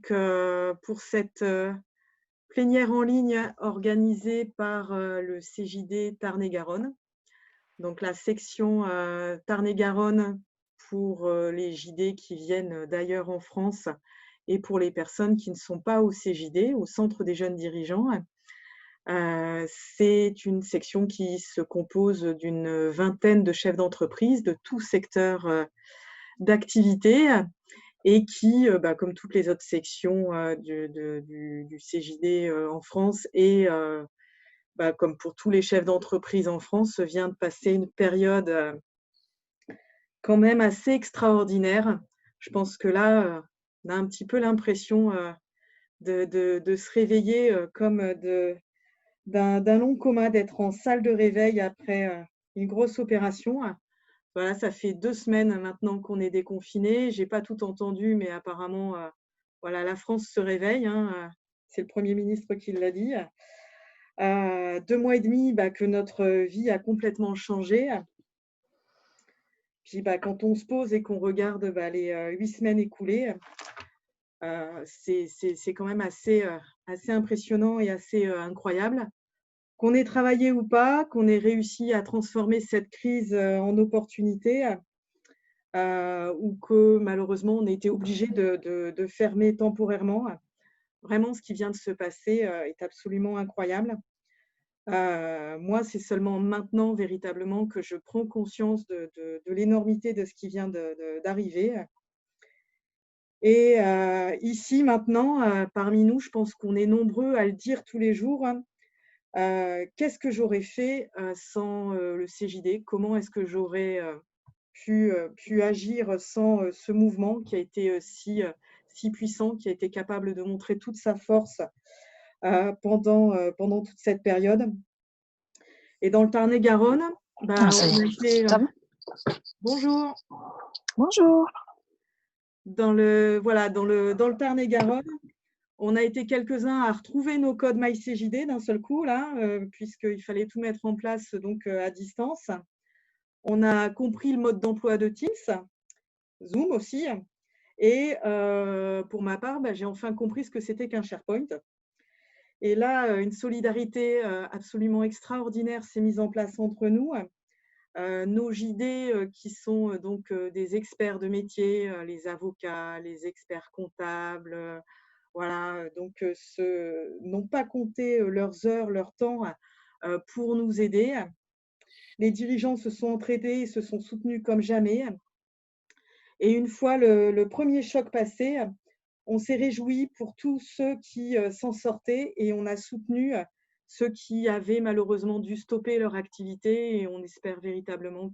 donc pour cette plénière en ligne organisée par le CJD Tarn-et-Garonne. Donc la section Tarn-et-Garonne pour les JD qui viennent d'ailleurs en France et pour les personnes qui ne sont pas au CJD, au Centre des jeunes dirigeants. C'est une section qui se compose d'une vingtaine de chefs d'entreprise de tout secteur d'activité et qui, comme toutes les autres sections du CJD en France et comme pour tous les chefs d'entreprise en France, vient de passer une période quand même assez extraordinaire. Je pense que là, on a un petit peu l'impression de se réveiller comme d'un long coma, d'être en salle de réveil après une grosse opération. Voilà, ça fait 2 semaines maintenant qu'on est déconfinés. J'ai pas tout entendu, mais apparemment, voilà, la France se réveille, hein, c'est le Premier ministre qui l'a dit. 2 mois et demi que notre vie a complètement changé. Puis quand on se pose et qu'on regarde les 8 semaines écoulées, c'est quand même assez impressionnant et assez incroyable. Qu'on ait travaillé ou pas, qu'on ait réussi à transformer cette crise en opportunité, ou que malheureusement on a été obligé de fermer temporairement. Vraiment, ce qui vient de se passer est absolument incroyable. Moi, c'est seulement maintenant véritablement que je prends conscience de l'énormité de ce qui vient d'arriver. Et ici, maintenant, parmi nous, je pense qu'on est nombreux à le dire tous les jours. Qu'est-ce que j'aurais fait sans le CJD? Comment est-ce que j'aurais pu agir sans ce mouvement qui a été si puissant, qui a été capable de montrer toute sa force pendant toute cette période? Et dans le Tarn-et-Garonne, Ah, on ça y a est, été… Tom. Bonjour. Bonjour. Dans le Tarn-et-Garonne, on a été quelques-uns à retrouver nos codes MyCJD d'un seul coup, là, puisqu'il fallait tout mettre en place donc à distance. On a compris le mode d'emploi de Teams, Zoom aussi. Et pour ma part, j'ai enfin compris ce que c'était qu'un SharePoint. Et là, une solidarité absolument extraordinaire s'est mise en place entre nous. Nos JD qui sont donc des experts de métier, les avocats, les experts comptables, voilà, donc n'ont pas compté leurs heures, leur temps pour nous aider. Les dirigeants se sont entraidés et se sont soutenus comme jamais. Et une fois le premier choc passé, on s'est réjouis pour tous ceux qui s'en sortaient et on a soutenu ceux qui avaient malheureusement dû stopper leur activité et on espère véritablement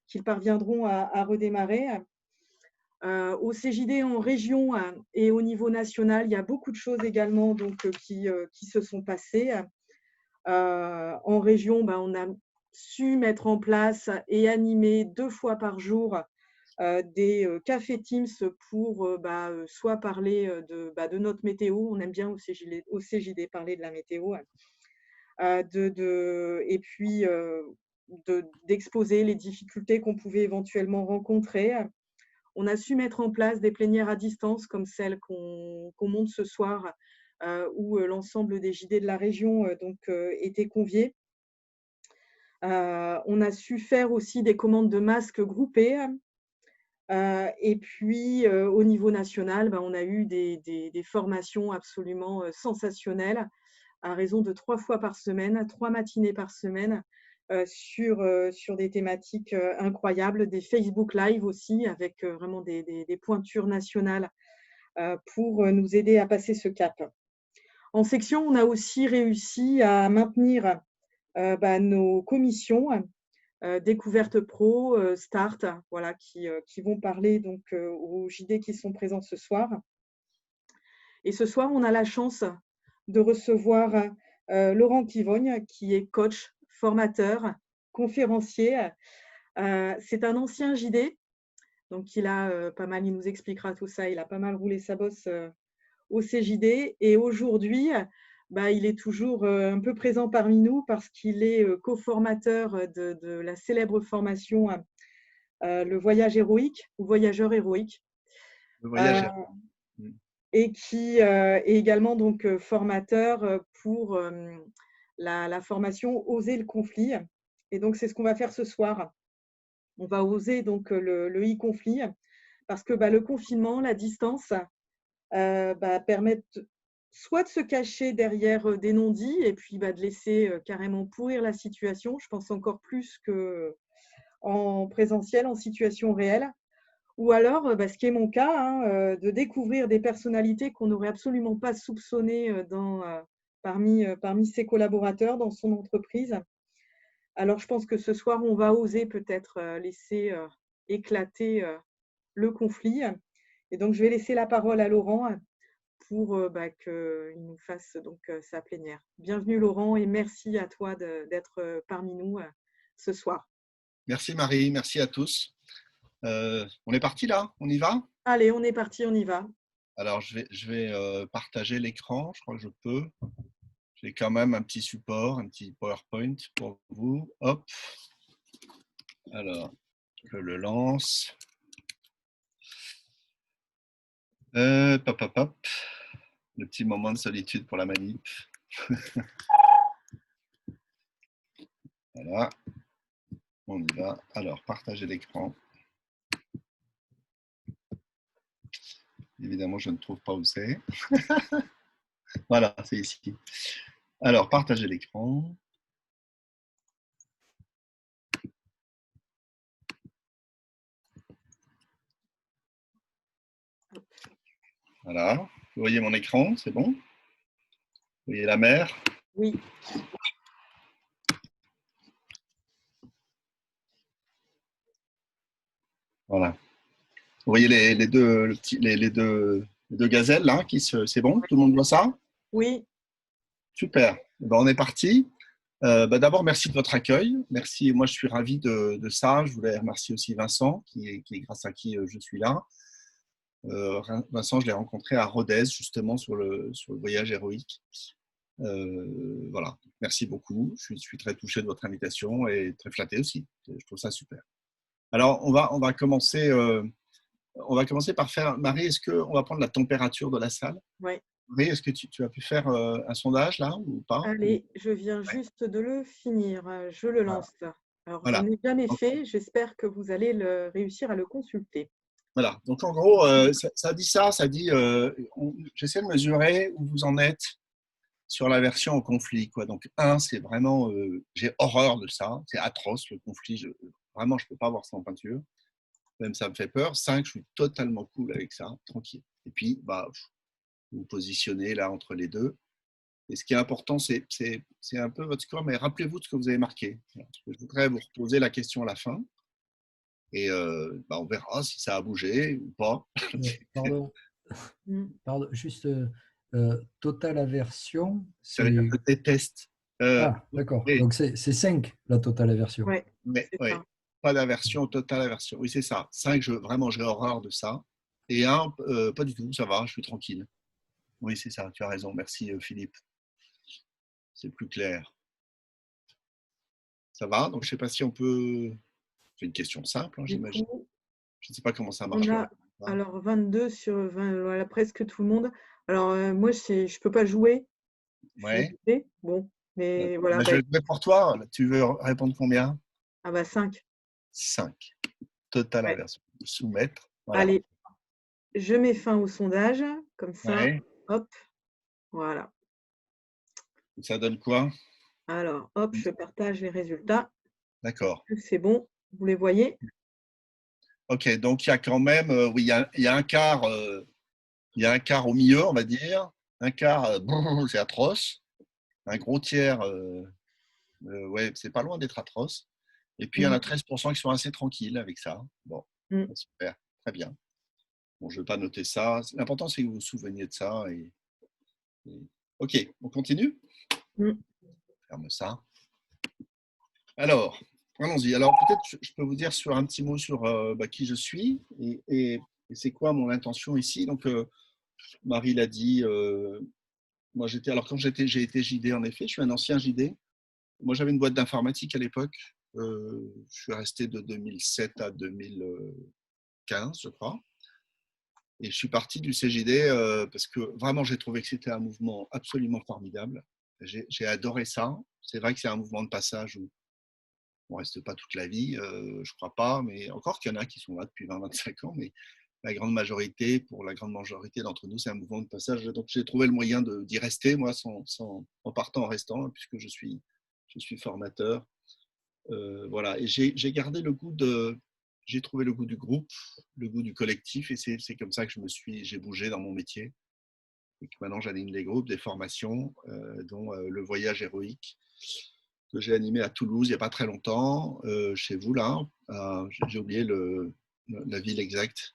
qu'ils parviendront à redémarrer. Au CJD en région et au niveau national, il y a beaucoup de choses également donc, qui se sont passées. En région, on a su mettre en place et animer 2 fois par jour des cafés Teams pour soit parler de notre météo. On aime bien au CJD parler de la météo. Et puis d'exposer les difficultés qu'on pouvait éventuellement rencontrer. On a su mettre en place des plénières à distance comme celle qu'on monte ce soir, où l'ensemble des JD de la région étaient conviés. On a su faire aussi des commandes de masques groupées. Et puis, au niveau national, on a eu des formations absolument sensationnelles à raison de 3 fois par semaine, 3 matinées par semaine, sur des thématiques incroyables, des Facebook Live aussi, avec vraiment des pointures nationales pour nous aider à passer ce cap. En section, on a aussi réussi à maintenir nos commissions, Découverte Pro, Start, voilà, qui vont parler donc aux JD qui sont présents ce soir. Et ce soir, on a la chance de recevoir Laurent Kivogne, qui est coach, formateur, conférencier. C'est un ancien JD, donc il nous expliquera tout ça, il a pas mal roulé sa bosse au CJD. Et aujourd'hui, il est toujours un peu présent parmi nous parce qu'il est coformateur de la célèbre formation Le Voyage héroïque ou Voyageur héroïque. Le voyage. et qui est également donc formateur pour la formation Oser le conflit. Et donc, c'est ce qu'on va faire ce soir. On va oser donc le e-conflit parce que le confinement, la distance, permettent soit de se cacher derrière des non-dits et puis de laisser carrément pourrir la situation, je pense encore plus qu'en présentiel, en situation réelle, ou alors, ce qui est mon cas, hein, de découvrir des personnalités qu'on n'aurait absolument pas soupçonnées parmi ses collaborateurs dans son entreprise. Alors, je pense que ce soir, on va oser peut-être laisser éclater le conflit. Et donc, je vais laisser la parole à Laurent pour qu'il nous fasse donc sa plénière. Bienvenue Laurent et merci à toi d'être parmi nous ce soir. Merci Marie, merci à tous. On est parti là? On y va? Allez, on est parti, on y va. Alors, je vais partager l'écran, je crois que je peux. J'ai quand même un petit support, un petit PowerPoint pour vous. Hop. Alors, je le lance. Hop, hop, hop. Le petit moment de solitude pour la manip. Voilà. On y va. Alors, partager l'écran. Évidemment, je ne trouve pas où c'est. Voilà, c'est ici. Alors, partager l'écran. Voilà. Vous voyez mon écran, c'est bon? Vous voyez la mer? Oui. Voilà. Vous voyez les deux gazelles là, c'est bon? Tout le monde voit ça? Oui. Super. On est parti. D'abord, merci de votre accueil. Merci. Moi, je suis ravi de ça. Je voulais remercier aussi Vincent, qui est grâce à qui je suis là. Vincent, je l'ai rencontré à Rodez, justement, sur le voyage héroïque. Voilà. Merci beaucoup. Je suis très touché de votre invitation et très flatté aussi. Je trouve ça super. Alors, on va commencer. On va commencer par faire. Marie, est-ce qu'on va prendre la température de la salle? Ouais. Marie, est-ce que tu as pu faire un sondage là ou pas? Allez, je viens juste de le finir. Je le Voilà. lance. Alors, je Voilà. n'ai jamais Donc, fait. J'espère que vous allez réussir à le consulter. voilà. Donc, en gros, ça dit ça. Ça dit j'essaie de mesurer où vous en êtes sur la version au conflit. Quoi. Donc, un, c'est vraiment. J'ai horreur de ça. C'est atroce le conflit. Vraiment, je ne peux pas voir ça en peinture. Même ça me fait peur. 5, je suis totalement cool avec ça. Tranquille. Et puis, vous vous positionnez là entre les deux. Et ce qui est important, c'est un peu votre score, mais rappelez-vous de ce que vous avez marqué. Je voudrais vous reposer la question à la fin. Et on verra si ça a bougé ou pas. Pardon, Mm. pardon, juste totale aversion, Ça veut dire c'est. que je déteste. Ah, d'accord. Oui, Donc c'est 5 la totale aversion. Ouais, mais c'est oui, ça. pas d'aversion, totale aversion. Oui, c'est ça. 5, vraiment, j'ai horreur de ça. Et 1, pas du tout, ça va, je suis tranquille. Oui, c'est ça, tu as raison. Merci Philippe. C'est plus clair. Ça va? Donc, je ne sais pas si on peut. C'est une question simple, hein, Du j'imagine. coup, Je ne sais pas comment ça on marche. a alors 22 sur 20, voilà, presque tout le monde. Alors, moi, je ne peux pas jouer. Je suis Ouais. désolée. Bon, mais voilà. Je vais jouer pour toi. Tu veux répondre combien? 5. 5. Total Ouais. inversion. Soumettre. Voilà. Allez, je mets fin au sondage. Comme ça, Ouais. hop, voilà. Ça donne quoi? Alors, hop, je partage les résultats. D'accord. C'est bon, vous les voyez? Ok, donc il y a quand même, oui, il y a un quart, il y a un quart au milieu, on va dire. Un quart, c'est atroce. Un gros tiers, ouais, c'est pas loin d'être atroce. Et puis il y en Mm, a 13% qui sont assez tranquilles avec ça. Bon, mm. super, très bien. Bon, je ne vais pas noter ça. L'important, c'est que vous vous souveniez de ça. Ok, on continue? Mm. Ferme ça. Alors, allons-y. Alors, peut-être je peux vous dire sur un petit mot sur qui je suis et c'est quoi mon intention ici. Donc, Marie l'a dit, moi j'étais, alors quand j'ai été JD en effet, je suis un ancien JD. Moi j'avais une boîte d'informatique à l'époque. Je suis resté de 2007 à 2015, je crois. Et je suis parti du CJD parce que vraiment, j'ai trouvé que c'était un mouvement absolument formidable. J'ai adoré ça. C'est vrai que c'est un mouvement de passage où on ne reste pas toute la vie, je ne crois pas, mais encore qu'il y en a qui sont là depuis 20-25 ans, mais la grande majorité, pour la grande majorité d'entre nous, c'est un mouvement de passage. Donc j'ai trouvé le moyen d'y rester, moi, en partant, en restant, puisque je suis formateur. Voilà. Et j'ai gardé le goût j'ai trouvé le goût du groupe, le goût du collectif, et c'est comme ça que j'ai bougé dans mon métier. Et que maintenant, j'anime des groupes, des formations, dont le voyage héroïque, que j'ai animé à Toulouse il n'y a pas très longtemps, chez vous là. J'ai oublié la ville exacte.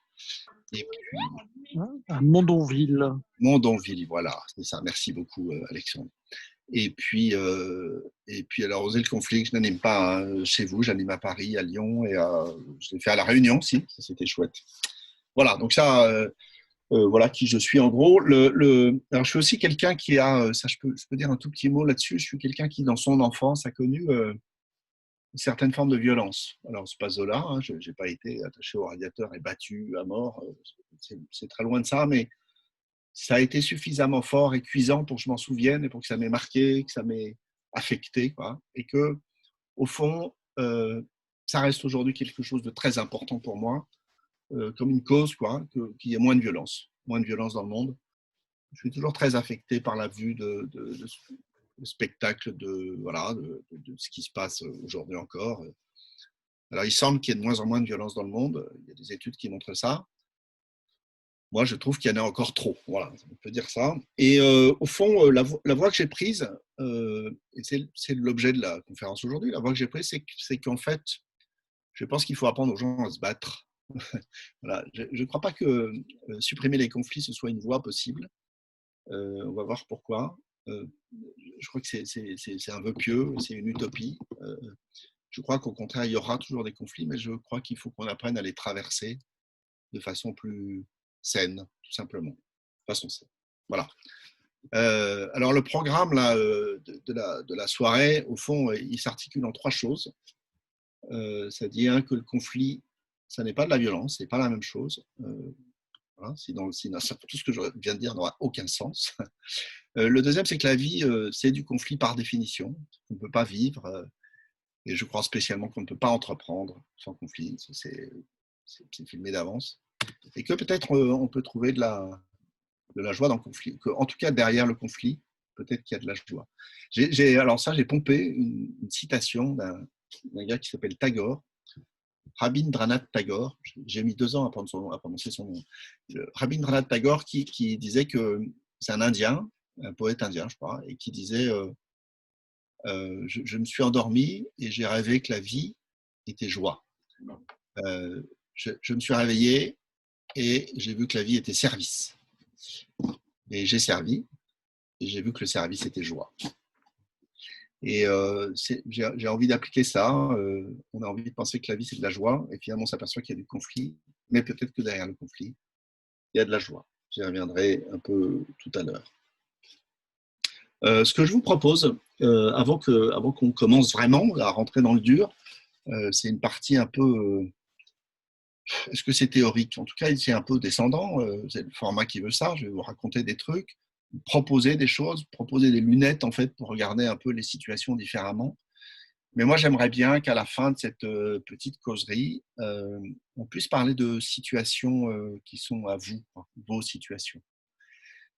Et puis, à Mondonville. Mondonville, voilà, c'est ça. Merci beaucoup, Alexandre. Et puis alors, Oser le conflit, je n'anime pas chez vous, j'anime à Paris, à Lyon, et je l'ai fait à La Réunion aussi, ça c'était chouette. Voilà, donc ça, voilà qui je suis en gros. Alors, je suis aussi quelqu'un qui a, ça je peux dire un tout petit mot là-dessus, je suis quelqu'un qui, dans son enfance, a connu une certaine forme de violence. Alors, c'est pas Zola, hein, je n'ai pas été attaché au radiateur et battu à mort, c'est très loin de ça, mais ça a été suffisamment fort et cuisant pour que je m'en souvienne et pour que ça m'ait marqué, que ça m'ait affecté, quoi. Et que, au fond, ça reste aujourd'hui quelque chose de très important pour moi, comme une cause, quoi, qu'il y ait moins de violence dans le monde. Je suis toujours très affecté par la vue de spectacle voilà, de ce qui se passe aujourd'hui encore. Alors, il semble qu'il y ait de moins en moins de violence dans le monde. Il y a des études qui montrent ça. Moi, je trouve qu'il y en a encore trop. Voilà, on peut dire ça. Et au fond, la voie que j'ai prise, et c'est l'objet de la conférence aujourd'hui, la voie que j'ai prise, c'est qu'en fait, je pense qu'il faut apprendre aux gens à se battre. Voilà. Je ne crois pas que supprimer les conflits, ce soit une voie possible. On va voir pourquoi. Je crois que c'est un vœu pieux, c'est une utopie. Je crois qu'au contraire, il y aura toujours des conflits, mais je crois qu'il faut qu'on apprenne à les traverser de façon plus saine, tout simplement. De façon saine. Voilà. Alors, le programme là, de la soirée, au fond, il s'articule en 3 choses. Ça dit que le conflit, ça n'est pas de la violence, c'est pas la même chose. Voilà, sinon, tout ce que je viens de dire n'aura aucun sens. Le deuxième, c'est que la vie, c'est du conflit par définition. On ne peut pas vivre, et je crois spécialement qu'on ne peut pas entreprendre sans conflit. C'est filmé d'avance. Et que peut-être on peut trouver de la joie dans le conflit. En tout cas, derrière le conflit, peut-être qu'il y a de la joie. Alors ça, j'ai pompé une citation d'un gars qui s'appelle Tagore, Rabindranath Tagore. J'ai mis 2 ans à prononcer son nom. Rabindranath Tagore qui disait que c'est un Indien, un poète indien, je crois, et qui disait je me suis endormi et j'ai rêvé que la vie était joie. Je me suis réveillé et j'ai vu que la vie était service. Et j'ai servi et j'ai vu que le service était joie. Et j'ai envie d'appliquer ça. On a envie de penser que la vie, c'est de la joie. Et finalement, on s'aperçoit qu'il y a du conflit. Mais peut-être que derrière le conflit, il y a de la joie. J'y reviendrai un peu tout à l'heure. Ce que je vous propose, avant qu'on commence vraiment à rentrer dans le dur, c'est une partie un peu... est-ce que c'est théorique? En tout cas, c'est un peu descendant. C'est le format qui veut ça. Je vais vous raconter des trucs, proposer des choses, proposer des lunettes en fait pour regarder un peu les situations différemment. Mais moi, j'aimerais bien qu'à la fin de cette petite causerie, on puisse parler de situations qui sont à vous, vos situations.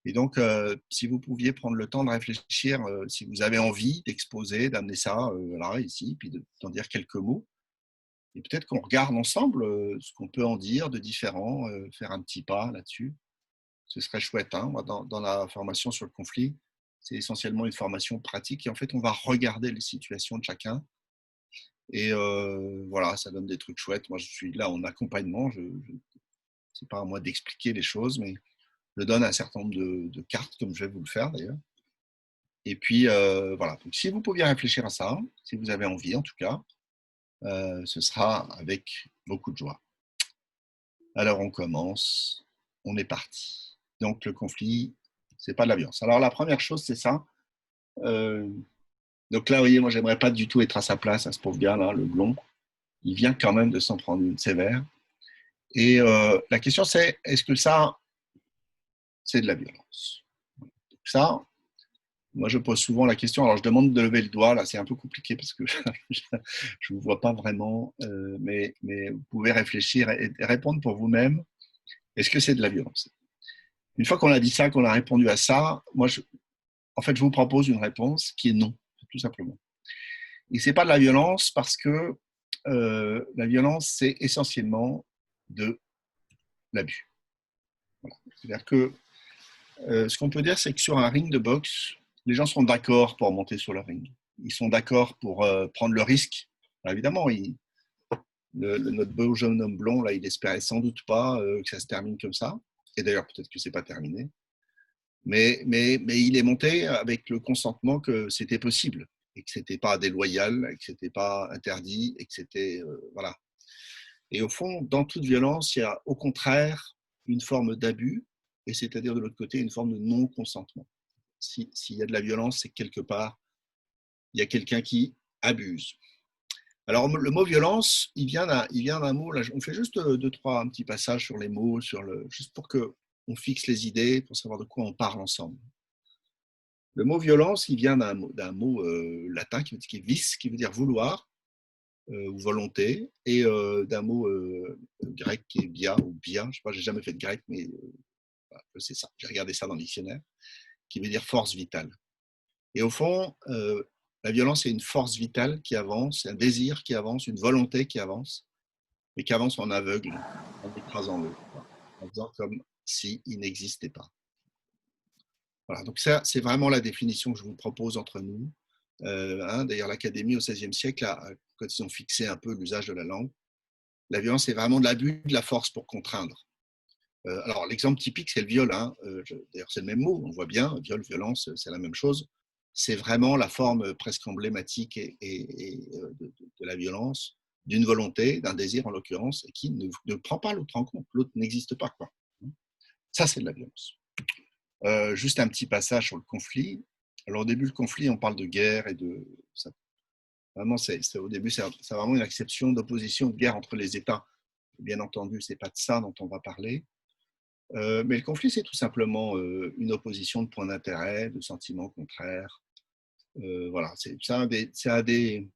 Et donc, si vous pouviez prendre le temps de réfléchir, si vous avez envie d'exposer, d'amener ça là, ici, puis d'en dire quelques mots. Et peut-être qu'on regarde ensemble ce qu'on peut en dire de différent, faire un petit pas là-dessus. Ce serait chouette. Hein. Moi, dans la formation sur le conflit, c'est essentiellement une formation pratique. Et en fait, on va regarder les situations de chacun. Et voilà, ça donne des trucs chouettes. Moi, je suis là en accompagnement. C'est pas à moi d'expliquer les choses, mais je donne un certain nombre de cartes, comme je vais vous le faire d'ailleurs. Et puis, voilà. Donc, si vous pouviez réfléchir à ça, si vous avez envie en tout cas, ce sera avec beaucoup de joie. Alors, on commence. On est parti. Donc, le conflit, c'est pas de la violence. Alors, la première chose, c'est ça. Donc là, vous voyez, moi, j'aimerais pas du tout être à sa place, à ce pauvre gars-là, le blond. Il vient quand même de s'en prendre une sévère. Et la question, c'est, est-ce que ça, c'est de la violence. Donc ça, moi, je pose souvent la question. Alors, je demande de lever le doigt. Là, c'est un peu compliqué parce que je ne vous vois pas vraiment. Mais vous pouvez réfléchir et répondre pour vous-même. Est-ce que c'est de la violence? Une fois qu'on a dit ça, qu'on a répondu à ça, moi, en fait, je vous propose une réponse qui est non, tout simplement. Et ce n'est pas de la violence parce que la violence, c'est essentiellement de l'abus. Voilà. C'est-à-dire que ce qu'on peut dire, c'est que sur un ring de boxe, les gens sont d'accord pour monter sur le ring. Ils sont d'accord pour prendre le risque. Alors évidemment, notre beau jeune homme blond, là, il espérait sans doute pas que ça se termine comme ça. Et d'ailleurs, peut-être que c'est pas terminé. Mais il est monté avec le consentement que c'était possible et que c'était pas déloyal, et que c'était pas interdit et que c'était voilà. Et au fond, dans toute violence, il y a au contraire une forme d'abus, et c'est-à-dire de l'autre côté une forme de non-consentement. S'il y a de la violence, c'est que quelque part, il y a quelqu'un qui abuse. Alors, le mot violence, il vient d'un mot, là, on fait juste un petits passages sur les mots, juste pour qu'on fixe les idées, pour savoir de quoi on parle ensemble. Le mot violence, il vient d'un mot latin qui est vis, qui veut dire vouloir, ou volonté, et d'un mot grec qui est bia, ou bia, je ne sais pas, j'ai jamais fait de grec, mais c'est ça, j'ai regardé ça dans le dictionnaire, qui veut dire force vitale. Et au fond, la violence est une force vitale qui avance, un désir qui avance, une volonté qui avance, mais qui avance en aveugle, en écrasant l'autre, en faisant comme s'il n'existait pas. Voilà, donc ça, c'est vraiment la définition que je vous propose entre nous. D'ailleurs, l'Académie au XVIe siècle, quand ils ont fixé un peu l'usage de la langue, la violence, c'est vraiment de l'abus de la force pour contraindre. Alors, l'exemple typique, c'est le viol. D'ailleurs, c'est le même mot, on voit bien, viol, violence, c'est la même chose. C'est vraiment la forme presque emblématique de la violence, d'une volonté, d'un désir en l'occurrence, et qui ne prend pas l'autre en compte. L'autre n'existe pas, quoi. Ça, c'est de la violence. Juste un petit passage sur le conflit. Alors, au début, le conflit, on parle de guerre et de. Vraiment, au début, c'est vraiment une acception d'opposition, de guerre entre les États. Bien entendu, ce n'est pas de ça dont on va parler. Mais le conflit, c'est tout simplement une opposition de points d'intérêt, de sentiments contraires. Voilà, c'est un des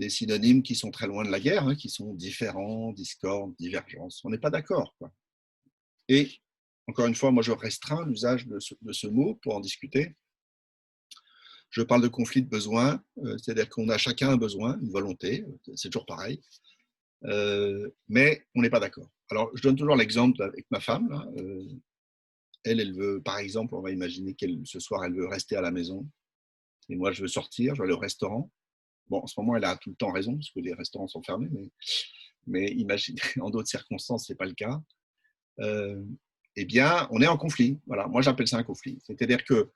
synonymes qui sont très loin de la guerre, qui sont différents, discorde, divergence. On n'est pas d'accord, quoi. Et encore une fois, moi, je restreins l'usage de ce mot pour en discuter. Je parle de conflit de besoin, c'est-à-dire qu'on a chacun un besoin, une volonté, c'est toujours pareil, mais on n'est pas d'accord. Alors, je donne toujours l'exemple avec ma femme. Là, elle veut, par exemple, on va imaginer ce soir, elle veut rester à la maison, et moi, je veux sortir, je vais aller au restaurant. Bon, en ce moment, elle a tout le temps raison, parce que les restaurants sont fermés, mais imaginez, en d'autres circonstances, ce n'est pas le cas. Eh bien, on est en conflit. Voilà, moi, j'appelle ça un conflit. C'est-à-dire que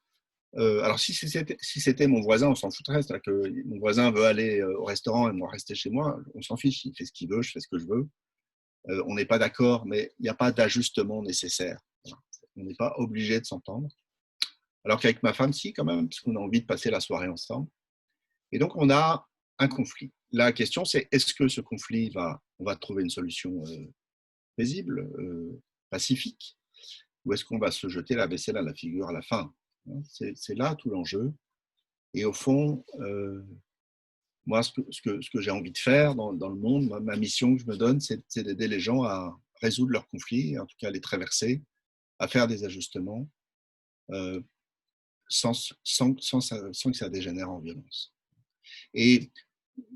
alors, si c'était mon voisin, on s'en foutrait. C'est-à-dire que mon voisin veut aller au restaurant et moi rester chez moi, on s'en fiche. Il fait ce qu'il veut, je fais ce que je veux. On n'est pas d'accord, mais il n'y a pas d'ajustement nécessaire. Voilà. On n'est pas obligé de s'entendre. Alors qu'avec ma femme, si, quand même, parce qu'on a envie de passer la soirée ensemble. Et donc, on a un conflit. La question, c'est est-ce que ce conflit, on va trouver une solution paisible, pacifique, ou est-ce qu'on va se jeter la vaisselle à la figure à la fin? C'est là tout l'enjeu. Et au fond, moi, ce que j'ai envie de faire dans le monde, ma mission que je me donne, c'est d'aider les gens à résoudre leurs conflits, en tout cas à les traverser, à faire des ajustements, sans que ça dégénère en violence. Et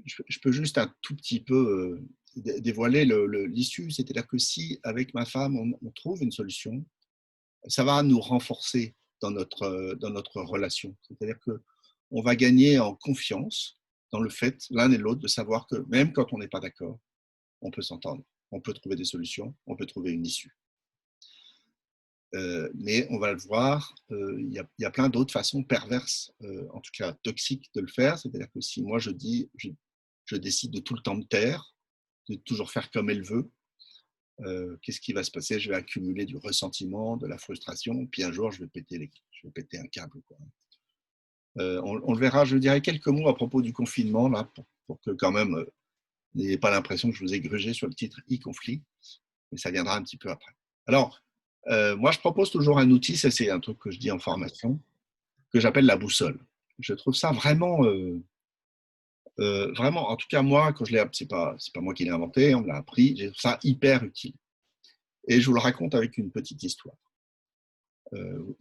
je peux juste un tout petit peu dévoiler l'issue, c'est-à-dire que si, avec ma femme, on trouve une solution, ça va nous renforcer dans notre relation. C'est-à-dire qu'on va gagner en confiance dans le fait, l'un et l'autre, de savoir que même quand on n'est pas d'accord, on peut s'entendre, on peut trouver des solutions, on peut trouver une issue. Mais on va le voir, il y a plein d'autres façons perverses, en tout cas toxiques, de le faire. C'est-à-dire que si moi je décide de tout le temps me taire, de toujours faire comme elle veut, qu'est-ce qui va se passer? Je vais accumuler du ressentiment, de la frustration, puis un jour, je vais péter un câble, quoi. On le verra, je dirais quelques mots à propos du confinement, là, pour que quand même, n'ayez pas l'impression que je vous ai grugé sur le titre e-conflit, mais ça viendra un petit peu après. Alors, Moi, je propose toujours un outil, ça c'est un truc que je dis en formation, que j'appelle la boussole. Je trouve ça vraiment, vraiment, en tout cas moi, quand je l'ai, c'est pas moi qui l'ai inventé, on me l'a appris, j'ai trouvé ça hyper utile. Et je vous le raconte avec une petite histoire.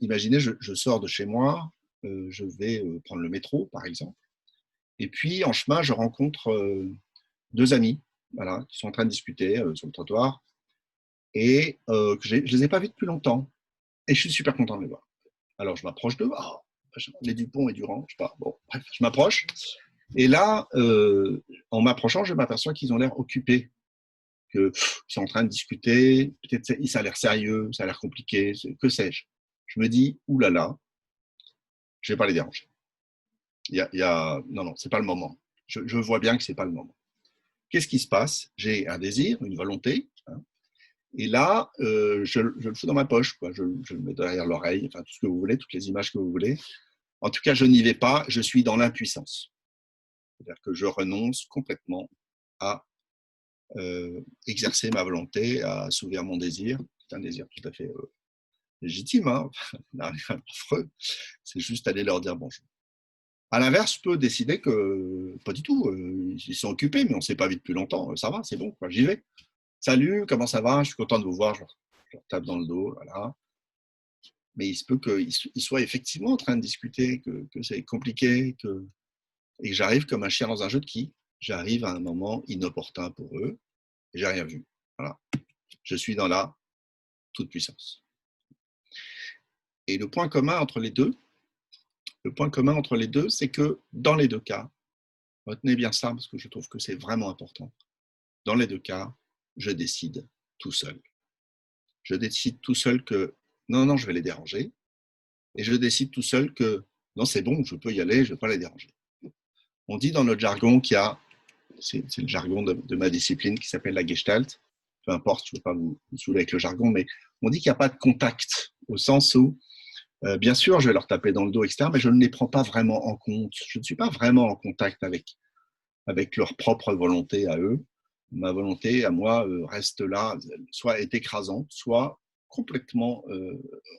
Imaginez, je sors de chez moi, je vais prendre le métro, par exemple, et puis en chemin, je rencontre deux amis, voilà, qui sont en train de discuter sur le trottoir, et je ne les ai pas vus depuis longtemps, et je suis super content de les voir. Alors je m'approche d'eux, les Dupont et Durand, je sais pas, bon, bref, je m'approche, et là, en m'approchant, je m'aperçois qu'ils ont l'air occupés, qu'ils sont en train de discuter, peut-être ça a l'air sérieux, ça a l'air compliqué, que sais-je. Je me dis, oulala, je ne vais pas les déranger. Non, c'est pas le moment. Je vois bien que c'est pas le moment. Qu'est-ce qui se passe? J'ai un désir, une volonté, hein, et là, je le fous dans ma poche, quoi. Je le mets derrière l'oreille, enfin tout ce que vous voulez, toutes les images que vous voulez. En tout cas, je n'y vais pas, je suis dans l'impuissance. C'est-à-dire que je renonce complètement à exercer ma volonté, à assouvir mon désir. C'est un désir tout à fait légitime, hein. Affreux. C'est juste aller leur dire bonjour. À l'inverse, je peux décider que pas du tout, ils sont occupés, mais on ne s'est pas vu depuis longtemps, ça va, c'est bon, quoi, j'y vais. Salut, comment ça va? Je suis content de vous voir, je leur tape dans le dos, voilà. Mais il se peut qu'ils soient effectivement en train de discuter, que c'est compliqué, et que j'arrive comme un chien dans un jeu de quilles. J'arrive à un moment inopportun pour eux, et j'ai rien vu. Voilà. Je suis dans la toute-puissance. Et le point commun entre les deux, c'est que dans les deux cas, retenez bien ça parce que je trouve que c'est vraiment important. Dans les deux cas, je décide tout seul. Je décide tout seul que non, je vais les déranger. Et je décide tout seul que non, c'est bon, je peux y aller, je ne vais pas les déranger. On dit dans notre jargon qu'il y a, c'est le jargon de ma discipline qui s'appelle la Gestalt. Peu importe, je ne veux pas vous saouler avec le jargon, mais on dit qu'il n'y a pas de contact, au sens où, bien sûr, je vais leur taper dans le dos, etc., mais je ne les prends pas vraiment en compte. Je ne suis pas vraiment en contact avec leur propre volonté à eux. Ma volonté à moi reste là, soit est écrasante, soit complètement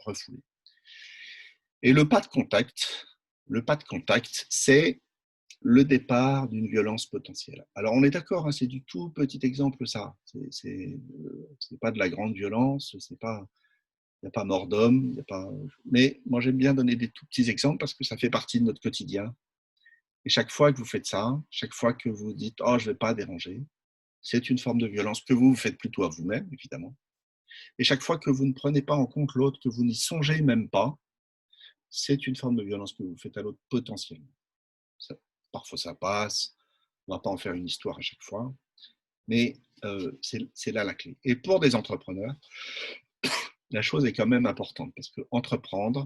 refoulée. Et le pas de contact, c'est le départ d'une violence potentielle. Alors on est d'accord, hein, c'est du tout petit exemple ça. C'est pas de la grande violence, il n'y a pas mort d'homme, mais moi j'aime bien donner des tout petits exemples parce que ça fait partie de notre quotidien. Et chaque fois que vous faites ça, chaque fois que vous dites « Oh, je ne vais pas déranger », c'est une forme de violence que vous faites plutôt à vous-même, évidemment. Et chaque fois que vous ne prenez pas en compte l'autre, que vous n'y songez même pas, c'est une forme de violence que vous faites à l'autre potentiellement. Parfois ça passe, on ne va pas en faire une histoire à chaque fois, mais c'est là la clé. Et pour des entrepreneurs, la chose est quand même importante parce que entreprendre,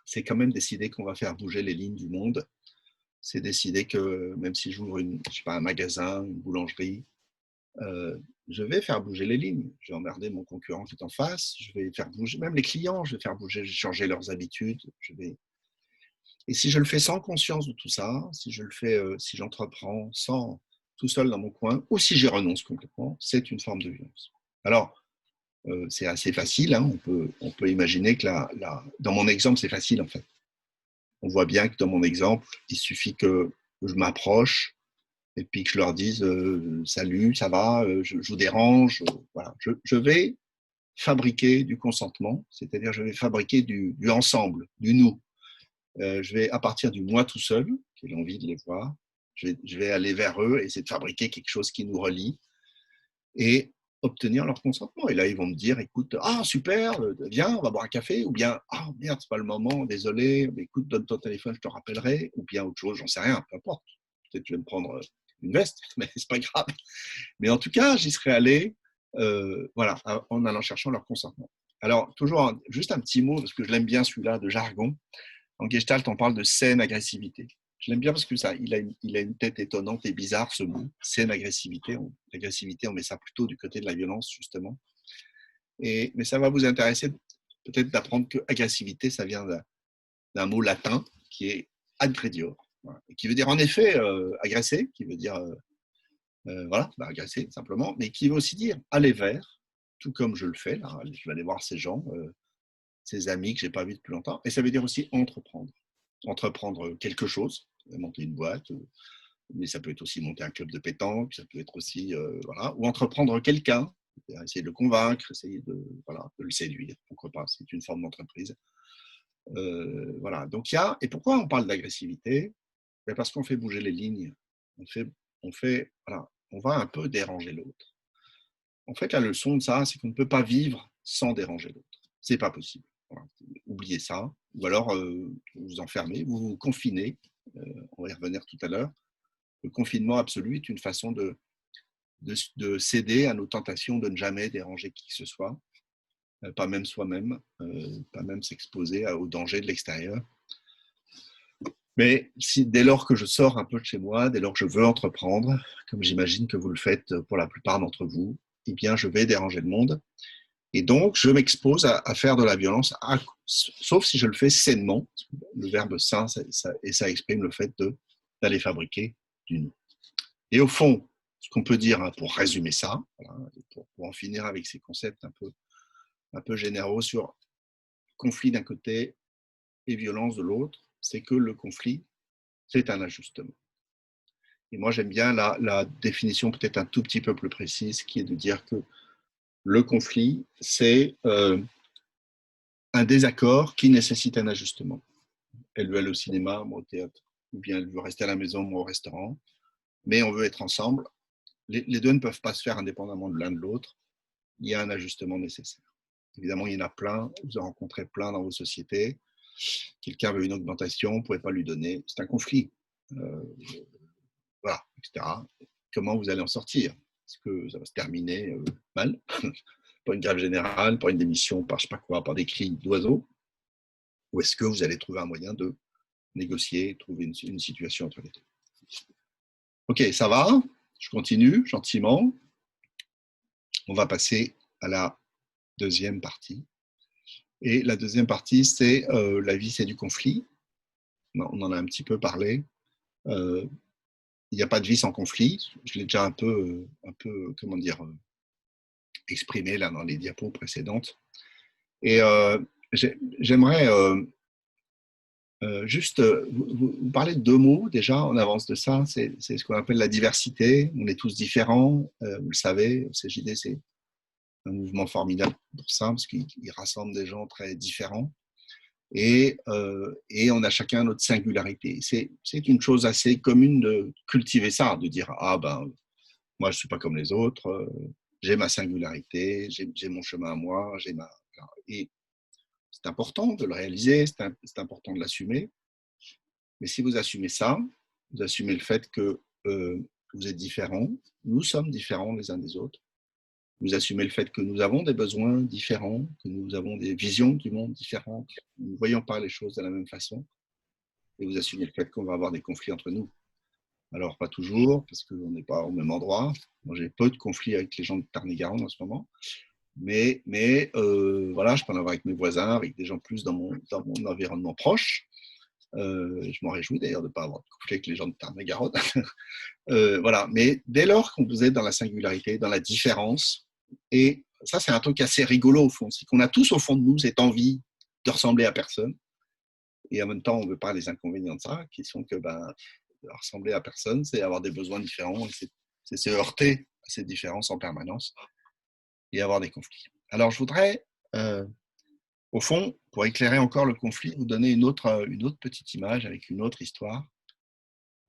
c'est quand même décider qu'on va faire bouger les lignes du monde. C'est décider que même si j'ouvre un magasin, une boulangerie, je vais faire bouger les lignes. Je vais emmerder mon concurrent qui est en face. Je vais faire bouger, même les clients, je vais faire bouger, changer leurs habitudes. Et si je le fais sans conscience de tout ça, si je le fais, si j'entreprends tout seul dans mon coin, ou si j'y renonce complètement, c'est une forme de violence. Alors, c'est assez facile. Hein, on peut imaginer que dans mon exemple, c'est facile en fait. On voit bien que dans mon exemple, il suffit que je m'approche et puis que je leur dise salut, ça va, je vous dérange. Voilà. Je vais fabriquer du consentement, c'est-à-dire je vais fabriquer du ensemble, du nous. Je vais, à partir du moi tout seul, j'ai envie de les voir, je vais aller vers eux et essayer de fabriquer quelque chose qui nous relie et obtenir leur consentement. Et là, ils vont me dire, écoute, super, viens, on va boire un café, ou bien, merde, c'est pas le moment, désolé, mais écoute, donne ton téléphone, je te rappellerai, ou bien autre chose, j'en sais rien, peu importe. Peut-être que tu vas me prendre une veste, mais c'est pas grave. Mais en tout cas, j'y serais allé, voilà, en allant chercher leur consentement. Alors, toujours, juste un petit mot, parce que je l'aime bien celui-là, de jargon. En Gestalt, on parle de saine agressivité. Je l'aime bien parce que il a une tête étonnante et bizarre, ce mot, saine agressivité. L'agressivité, on met ça plutôt du côté de la violence, justement. Mais ça va vous intéresser peut-être d'apprendre que agressivité, ça vient d'un mot latin qui est aggredior, voilà, qui veut dire en effet agresser, qui veut dire agresser simplement, mais qui veut aussi dire aller vers, tout comme je le fais là. Je vais aller voir ces gens, ces amis que je n'ai pas vus depuis longtemps. Et ça veut dire aussi entreprendre. Entreprendre quelque chose, monter une boîte, mais ça peut être aussi monter un club de pétanque, ça peut être aussi, voilà, ou entreprendre quelqu'un, essayer de le convaincre, essayer de, voilà, de le séduire, pourquoi pas, c'est une forme d'entreprise. Voilà, donc il y a, et pourquoi on parle d'agressivité? Parce qu'on fait bouger les lignes, voilà, on va un peu déranger l'autre. En fait, la leçon de ça, c'est qu'on ne peut pas vivre sans déranger l'autre. C'est pas possible. Voilà. Oubliez ça. Ou alors, vous vous enfermez, vous vous confinez. On va y revenir tout à l'heure. Le confinement absolu est une façon de céder à nos tentations de ne jamais déranger qui que ce soit, pas même soi-même, pas même s'exposer aux dangers de l'extérieur. Mais dès lors que je sors un peu de chez moi, dès lors que je veux entreprendre, comme j'imagine que vous le faites pour la plupart d'entre vous, eh bien, je vais déranger le monde. Et donc, je m'expose à faire de la violence, sauf si je le fais sainement. Le verbe sain, ça exprime le fait d'aller fabriquer du nous. Et au fond, ce qu'on peut dire, hein, pour résumer ça, voilà, pour en finir avec ces concepts un peu généraux sur conflit d'un côté et violence de l'autre, c'est que le conflit, c'est un ajustement. Et moi, j'aime bien la définition peut-être un tout petit peu plus précise, qui est de dire que le conflit, c'est un désaccord qui nécessite un ajustement. Elle veut aller au cinéma, moi au théâtre, ou bien elle veut rester à la maison, moi au restaurant, mais on veut être ensemble. Les deux ne peuvent pas se faire indépendamment de l'un de l'autre. Il y a un ajustement nécessaire. Évidemment, il y en a plein, vous en rencontrez plein dans vos sociétés. Quelqu'un veut une augmentation, vous ne pouvez pas lui donner. C'est un conflit. Voilà, etc. Comment vous allez en sortir? Est-ce que ça va se terminer mal? Par une grève générale, par une démission, par je sais pas quoi, par des cris d'oiseaux? Ou est-ce que vous allez trouver un moyen de négocier, trouver une situation entre les deux? Ok, ça va? Je continue gentiment. On va passer à la deuxième partie. Et la deuxième partie, c'est la vie, c'est du conflit. On en a un petit peu parlé. Il n'y a pas de vie sans conflit. Je l'ai déjà un peu comment dire, exprimé là dans les diapos précédentes. Et j'aimerais juste vous parler de deux mots déjà en avance de ça. C'est ce qu'on appelle la diversité. On est tous différents. Vous le savez, le CJD, c'est un mouvement formidable pour ça, parce qu'il rassemble des gens très différents. Et on a chacun notre singularité. C'est une chose assez commune de cultiver ça, de dire « Ah ben, moi je ne suis pas comme les autres, j'ai ma singularité, j'ai mon chemin à moi, j'ai ma… » Et c'est important de le réaliser, c'est important de l'assumer. Mais si vous assumez ça, vous assumez le fait que vous êtes différents, nous sommes différents les uns des autres. Vous assumez le fait que nous avons des besoins différents, que nous avons des visions du monde différentes, nous ne voyons pas les choses de la même façon. Et vous assumez le fait qu'on va avoir des conflits entre nous. Alors, pas toujours, parce qu'on n'est pas au même endroit. Moi, j'ai peu de conflits avec les gens de Tarn-et-Garonne en ce moment. Mais voilà, je peux en avoir avec mes voisins, avec des gens plus dans mon environnement proche. Je m'en réjouis d'ailleurs de ne pas avoir de conflit avec les gens de Tarn-et-Garonne. Voilà. Mais dès lors qu'on vous êtes dans la singularité, dans la différence, et ça, c'est un truc assez rigolo au fond, c'est qu'on a tous au fond de nous cette envie de ressembler à personne. Et en même temps, on ne veut pas les inconvénients de ça, qui sont que ressembler à personne, c'est avoir des besoins différents, et c'est se heurter à ces différences en permanence et avoir des conflits. Alors, je voudrais, au fond, pour éclairer encore le conflit, vous donner une autre petite image avec une autre histoire.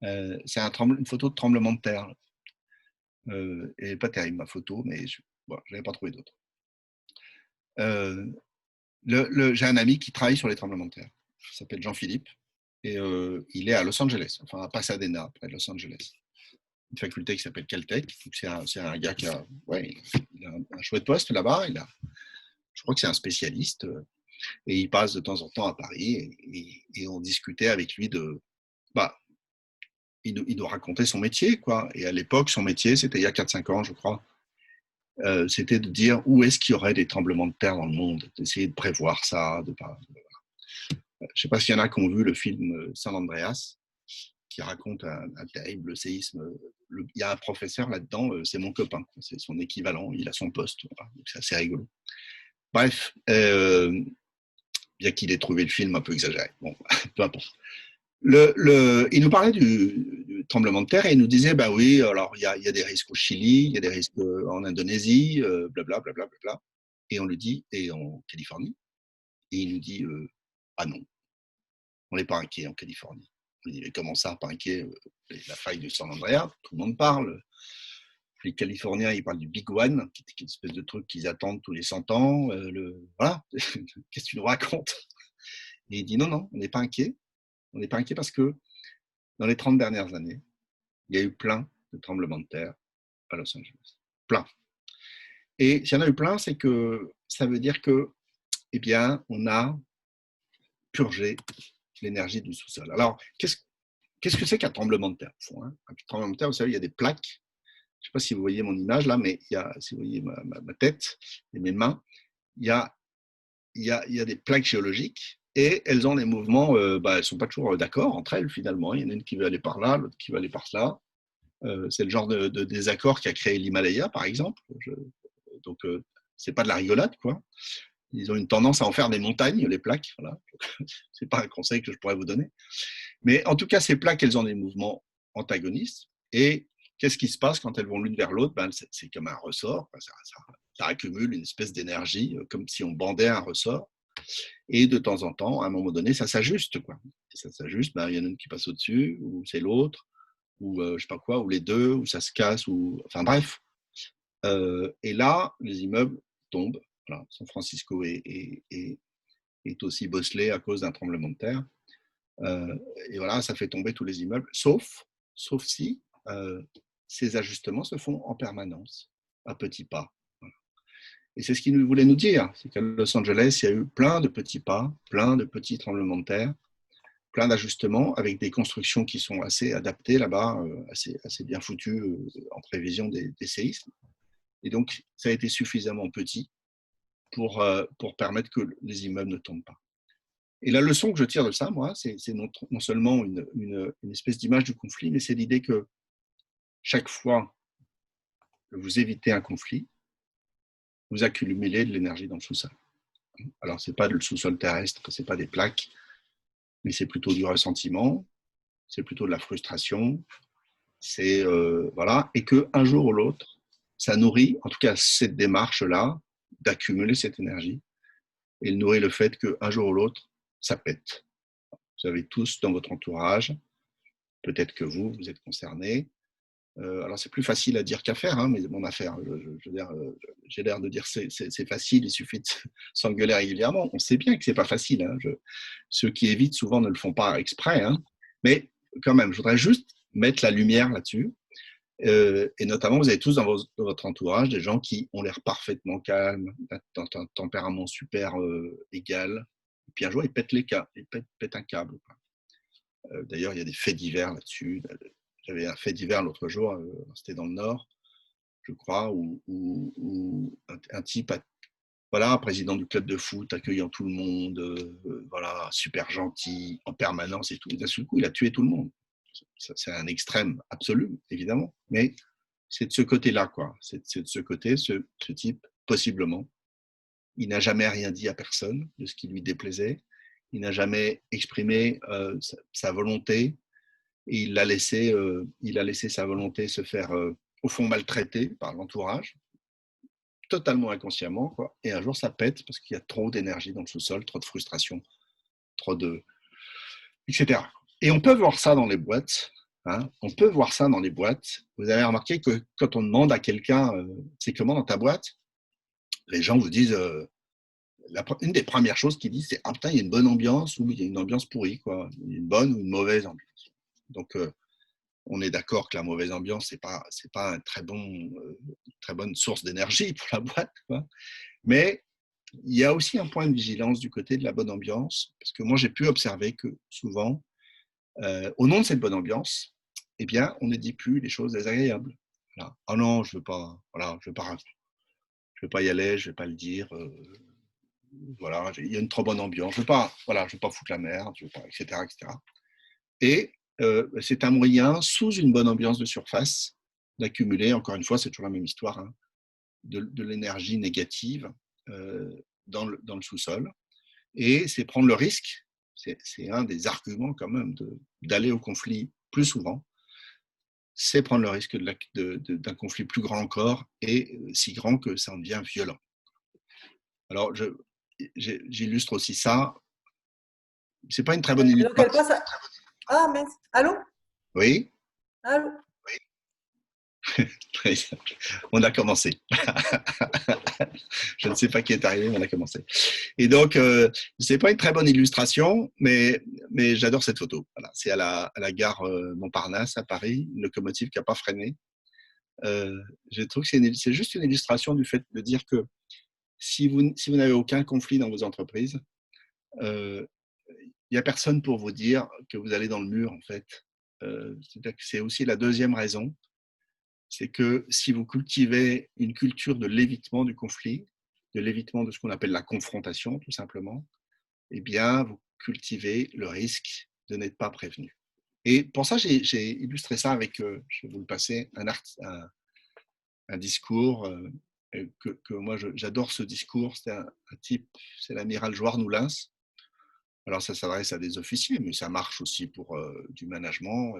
C'est une photo de tremblement de terre. Et pas terrible ma photo, mais je n'avais pas trouvé d'autre. J'ai un ami qui travaille sur les tremblements de terre. Il s'appelle Jean-Philippe et il est à Los Angeles, enfin à Pasadena, près de Los Angeles. Une faculté qui s'appelle Caltech. C'est un gars qui a, il a un chouette poste là-bas. Je crois que c'est un spécialiste et il passe de temps en temps à Paris et on discutait avec lui il nous racontait son métier, quoi. Et à l'époque, son métier, c'était il y a 4-5 ans, je crois, c'était de dire où est-ce qu'il y aurait des tremblements de terre dans le monde, d'essayer de prévoir ça. Je ne sais pas s'il y en a qui ont vu le film San Andreas. qui raconte un terrible séisme. Il y a un professeur là-dedans, c'est mon copain, c'est son équivalent, il a son poste, voilà, c'est assez rigolo. Bref, bien qu'il ait trouvé le film un peu exagéré, bon, peu importe. Il nous parlait du tremblement de terre et il nous disait, bah oui, alors il y a des risques au Chili, il y a des risques en Indonésie, blablabla, blablabla. Et on lui dit, et en Californie, et il nous dit, ah non, on n'est pas inquiet en Californie. On lui dit, mais comment ça, pas inquiet? La faille de San Andreas, tout le monde parle. Les Californiens, ils parlent du Big One, qui est une espèce de truc qu'ils attendent tous les 100 ans. Voilà, qu'est-ce que tu nous racontes? Et il dit, non, non, on n'est pas inquiet. On n'est pas inquiet parce que dans les 30 dernières années, il y a eu plein de tremblements de terre à Los Angeles. Plein. Et s'il y en a eu plein, c'est que ça veut dire que, eh bien, on a purgé l'énergie du sous-sol. Alors, qu'est-ce que c'est qu'un tremblement de terre? Un tremblement de terre, vous savez, il y a des plaques. Je ne sais pas si vous voyez mon image là, mais si vous voyez ma tête et mes mains, il y a des plaques géologiques et elles ont des mouvements, elles ne sont pas toujours d'accord entre elles finalement. Il y en a une qui veut aller par là, l'autre qui veut aller par là. C'est le genre de désaccord qui a créé l'Himalaya, par exemple. Donc, c'est pas de la rigolade, quoi. Ils ont une tendance à en faire des montagnes, les plaques. Voilà. C'est pas un conseil que je pourrais vous donner. Mais en tout cas, ces plaques, elles ont des mouvements antagonistes. Et qu'est-ce qui se passe quand elles vont l'une vers l'autre? C'est comme un ressort. Ça accumule une espèce d'énergie, comme si on bandait un ressort. Et de temps en temps, à un moment donné, ça s'ajuste, quoi. Et ça s'ajuste, il y en a une qui passe au-dessus, ou c'est l'autre, ou je sais pas quoi, ou les deux, ou ça se casse, ou enfin bref. Et là, les immeubles tombent. Voilà. San Francisco est aussi bosselé à cause d'un tremblement de terre. Et voilà, ça fait tomber tous les immeubles, sauf si ces ajustements se font en permanence, à petits pas. Voilà. Et c'est ce qu'il voulait nous dire, c'est qu'à Los Angeles, il y a eu plein de petits pas, plein de petits tremblements de terre, plein d'ajustements avec des constructions qui sont assez adaptées là-bas, assez bien foutues en prévision des séismes. Et donc, ça a été suffisamment petit pour permettre que les immeubles ne tombent pas. Et la leçon que je tire de ça, moi, c'est non seulement une espèce d'image du conflit, mais c'est l'idée que chaque fois que vous évitez un conflit, vous accumulez de l'énergie dans le sous-sol. Alors, ce n'est pas le sous-sol terrestre, ce n'est pas des plaques, mais c'est plutôt du ressentiment, c'est plutôt de la frustration, c'est voilà, et qu'un jour ou l'autre, ça nourrit, en tout cas cette démarche-là, d'accumuler cette énergie, et elle nourrit le fait qu'un jour ou l'autre, ça pète. Vous avez tous dans votre entourage, peut-être que vous êtes concernés. Alors c'est plus facile à dire qu'à faire, hein, mais mon affaire, j'ai l'air de dire c'est facile, il suffit de s'engueuler régulièrement. On sait bien que c'est pas facile. Hein. Ceux qui évitent souvent ne le font pas exprès, hein. Mais quand même, je voudrais juste mettre la lumière là-dessus. Et notamment, vous avez tous dans votre entourage des gens qui ont l'air parfaitement calmes, d'un tempérament super égal. Et puis un jour, ils pètent un câble. D'ailleurs, il y a des faits divers là-dessus. J'avais un fait divers l'autre jour, c'était dans le Nord, je crois, où un type, voilà, président du club de foot, accueillant tout le monde, voilà, super gentil, en permanence et tout. Et d'un seul coup, il a tué tout le monde. C'est un extrême absolu, évidemment, mais c'est de ce côté-là, quoi. C'est de ce côté, ce type, possiblement, il n'a jamais rien dit à personne de ce qui lui déplaisait, il n'a jamais exprimé sa volonté, et il a laissé sa volonté se faire, au fond, maltraiter par l'entourage, totalement inconsciemment, quoi. Et un jour, ça pète parce qu'il y a trop d'énergie dans le sous-sol, trop de frustration, trop de... etc. Et on peut voir ça dans les boîtes. Hein. On peut voir ça dans les boîtes. Vous avez remarqué que quand on demande à quelqu'un c'est comment dans ta boîte, les gens vous disent une des premières choses qu'ils disent, c'est ah putain, il y a une bonne ambiance ou il y a une ambiance pourrie, quoi. Il y a une bonne ou une mauvaise ambiance. Donc on est d'accord que la mauvaise ambiance, c'est pas une très bonne source d'énergie pour la boîte, quoi. Mais il y a aussi un point de vigilance du côté de la bonne ambiance, parce que moi j'ai pu observer que souvent, au nom de cette bonne ambiance, eh bien, on ne dit plus les choses désagréables. Voilà. Ah non, je veux pas, voilà, je veux pas y aller, je vais pas le dire. Voilà, il y a une trop bonne ambiance. Je veux pas foutre la merde, je veux pas, etc., etc. Et c'est un moyen, sous une bonne ambiance de surface, d'accumuler, encore une fois, c'est toujours la même histoire, hein, de l'énergie négative dans le sous-sol. Et c'est prendre le risque, c'est un des arguments quand même d'aller au conflit plus souvent, c'est prendre le risque d'un conflit plus grand encore et si grand que ça en devient violent. Alors, j'illustre aussi ça. C'est pas une très bonne illustration. Ah, mince. Allô? Oui. Allô? On a commencé. Je ne sais pas qui est arrivé, mais on a commencé. Et donc, c'est pas une très bonne illustration, mais j'adore cette photo. Voilà, c'est à la gare Montparnasse à Paris, une locomotive qui n'a pas freiné. Je trouve que c'est juste une illustration du fait de dire que si vous n'avez aucun conflit dans vos entreprises, il n'y a personne pour vous dire que vous allez dans le mur, en fait. C'est-à-dire que c'est aussi la deuxième raison, c'est que si vous cultivez une culture de l'évitement du conflit, de l'évitement de ce qu'on appelle la confrontation, tout simplement, eh bien, vous cultivez le risque de n'être pas prévenu. Et pour ça, j'ai illustré ça avec, je vais vous le passer, un discours que moi, j'adore ce discours. C'est un type, c'est l'amiral Jouarre-Noulins. Alors, ça s'adresse à des officiers, mais ça marche aussi pour du management.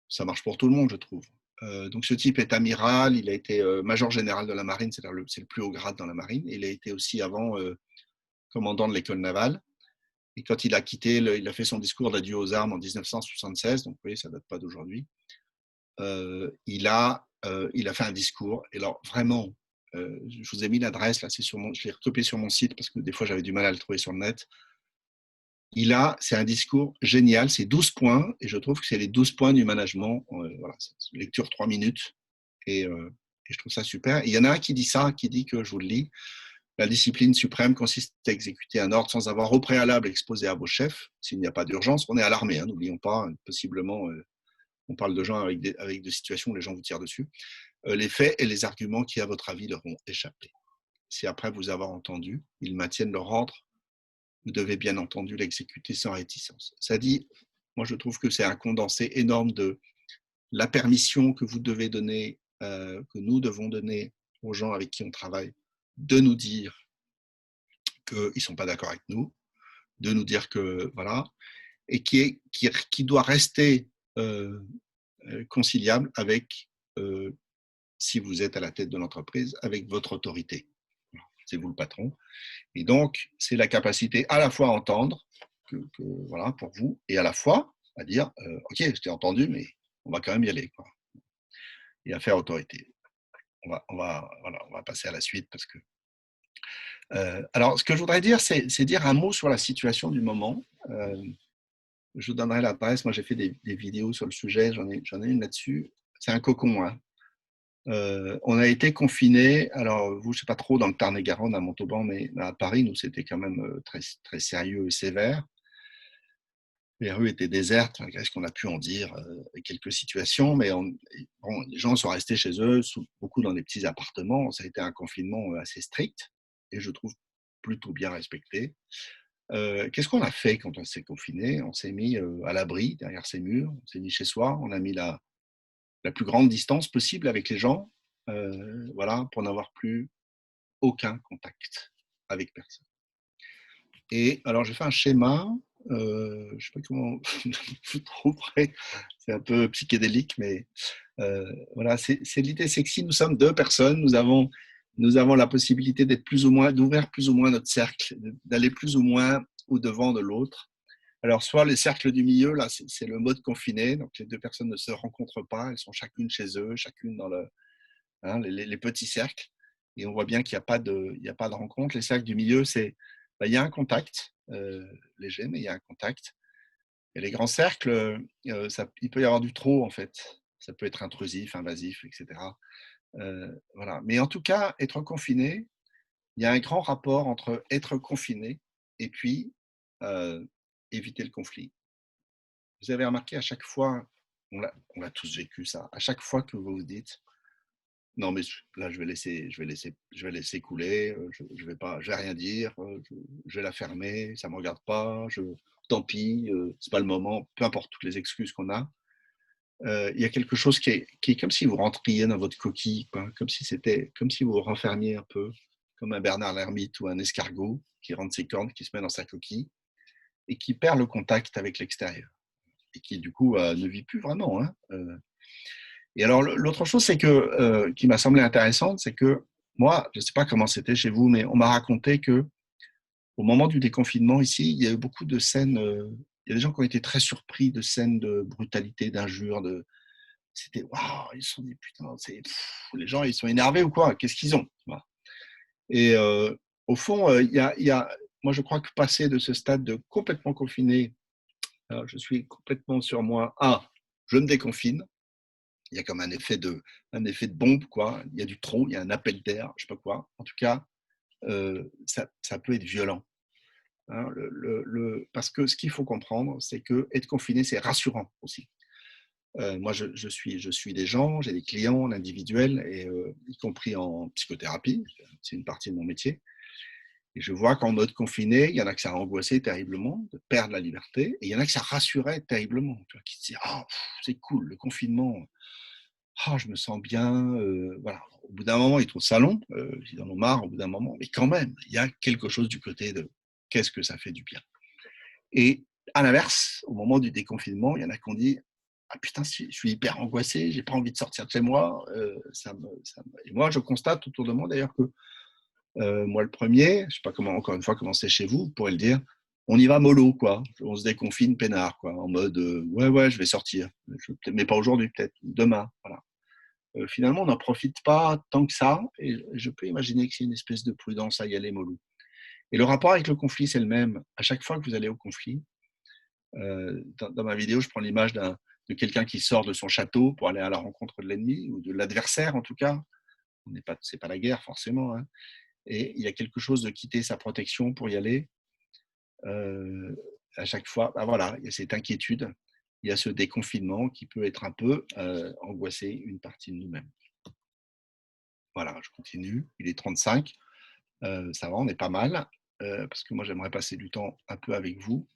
Ça marche pour tout le monde, je trouve. Donc, ce type est amiral, il a été major général de la marine, c'est le plus haut grade dans la marine. Il a été aussi avant commandant de l'école navale. Et quand il a quitté, il a fait son discours d'adieu aux armes en 1976, donc vous voyez, ça ne date pas d'aujourd'hui. Il a fait un discours, et alors vraiment, je vous ai mis l'adresse, là, je l'ai recopié sur mon site parce que des fois j'avais du mal à le trouver sur le net. C'est un discours génial, c'est 12 points, et je trouve que c'est les 12 points du management. Voilà, lecture 3 minutes, et je trouve ça super. Et il y en a un qui dit ça, qui dit que, je vous le lis, la discipline suprême consiste à exécuter un ordre sans avoir au préalable exposé à vos chefs, s'il n'y a pas d'urgence. On est à l'armée, hein, n'oublions pas, possiblement, on parle de gens avec des situations où les gens vous tirent dessus, les faits et les arguments qui, à votre avis, leur ont échappé. Si après vous avoir entendu, ils maintiennent leur ordre, vous devez bien entendu l'exécuter sans réticence. Ça dit, moi je trouve que c'est un condensé énorme de la permission que vous devez donner, que nous devons donner aux gens avec qui on travaille, de nous dire qu'ils ne sont pas d'accord avec nous, de nous dire que, voilà, et qui doit rester conciliable avec, si vous êtes à la tête de l'entreprise, avec votre autorité. C'est vous le patron. Et donc, c'est la capacité à la fois à entendre, voilà, pour vous, et à la fois à dire, OK, je t'ai entendu, mais on va quand même y aller, quoi. Et à faire autorité. On va passer à la suite parce que. Alors, ce que je voudrais dire, c'est dire un mot sur la situation du moment. Je vous donnerai l'adresse. Moi, j'ai fait des vidéos sur le sujet. J'en ai une là-dessus. C'est un cocon, hein. On a été confinés. Alors, vous, je ne sais pas trop dans le Tarn-et-Garonne, à Montauban, mais à Paris, nous, c'était quand même très, très sérieux et sévère. Les rues étaient désertes, malgré ce qu'on a pu en dire, quelques situations, mais bon, les gens sont restés chez eux, beaucoup dans des petits appartements. Ça a été un confinement assez strict et je trouve plutôt bien respecté. Qu'est-ce qu'on a fait quand on s'est confiné? On s'est mis à l'abri derrière ces murs, on s'est mis chez soi, on a mis la plus grande distance possible avec les gens, voilà, pour n'avoir plus aucun contact avec personne. Et alors, j'ai fait un schéma, je ne sais pas comment vous trouverez, c'est un peu psychédélique, mais voilà, c'est l'idée, c'est que si nous sommes deux personnes, nous avons la possibilité d'ouvrir plus ou moins notre cercle, d'aller plus ou moins au-devant de l'autre. Alors, soit les cercles du milieu, là, c'est le mode confiné, donc les deux personnes ne se rencontrent pas, elles sont chacune chez eux, chacune dans les petits cercles, et on voit bien qu'il n'y a pas de rencontre. Les cercles du milieu, il y a un contact léger, mais il y a un contact. Et les grands cercles, il peut y avoir du trop, en fait. Ça peut être intrusif, invasif, etc. Voilà. Mais en tout cas, être confiné, il y a un grand rapport entre être confiné et puis éviter le conflit. Vous avez remarqué à chaque fois, on l'a tous vécu ça, à chaque fois que vous vous dites non mais là je vais laisser couler, je vais rien dire, je vais la fermer, ça me regarde pas, tant pis, c'est pas le moment, peu importe toutes les excuses qu'on a. Il y a quelque chose qui est comme si vous rentriez dans votre coquille, quoi, comme si vous vous renfermiez un peu, comme un Bernard l'ermite ou un escargot qui rentre ses cornes, qui se met dans sa coquille et qui perd le contact avec l'extérieur et qui du coup ne vit plus vraiment. Hein. Et alors l'autre chose qui m'a semblé intéressante, c'est que moi, je ne sais pas comment c'était chez vous, mais on m'a raconté que au moment du déconfinement ici, il y a eu beaucoup de scènes. Il y a des gens qui ont été très surpris de scènes de brutalité, d'injures, c'était waouh, ils se sont dit putain, les gens ils sont énervés ou quoi? Qu'est-ce qu'ils ont? Voilà. Et au fond, moi je crois que passer de ce stade de complètement confiné, je suis complètement sur moi. Je me déconfine. Il y a comme un effet de bombe, quoi. Il y a du trop, il y a un appel d'air, je sais pas quoi. En tout cas, ça peut être violent. Hein, parce que ce qu'il faut comprendre, c'est que être confiné, c'est rassurant aussi. Moi, je suis des gens, j'ai des clients en individuel, et, y compris en psychothérapie, c'est une partie de mon métier. Et je vois qu'en mode confiné, il y en a que ça a angoissé terriblement de perdre la liberté, et il y en a que ça rassurait terriblement, tu vois, qui se disent c'est cool, le confinement, je me sens bien. Voilà. Au bout d'un moment, ils trouvent ça long, ils en ont marre au bout d'un moment, mais quand même, il y a quelque chose du côté de qu'est-ce que ça fait du bien. Et à l'inverse, au moment du déconfinement, il y en a qui ont dit putain, je suis hyper angoissé, j'ai pas envie de sortir de chez moi. Et moi, je constate autour de moi d'ailleurs que moi, le premier, je sais pas encore une fois, comment c'est chez vous, vous pourrez le dire, on y va mollo, quoi. On se déconfine peinard, quoi, en mode ouais, je vais sortir, mais pas aujourd'hui, peut-être demain. Voilà. Finalement, on n'en profite pas tant que ça, et je peux imaginer que c'est une espèce de prudence à y aller mollo. Et le rapport avec le conflit, c'est le même. À chaque fois que vous allez au conflit, dans ma vidéo, je prends l'image de quelqu'un qui sort de son château pour aller à la rencontre de l'ennemi, ou de l'adversaire en tout cas. C'est pas la guerre forcément. Hein. Et il y a quelque chose de quitter sa protection pour y aller. À chaque fois, voilà, il y a cette inquiétude, il y a ce déconfinement qui peut être un peu angoissé une partie de nous-mêmes. Voilà, je continue. Il est 35. Ça va, on est pas mal. Parce que moi, j'aimerais passer du temps un peu avec vous.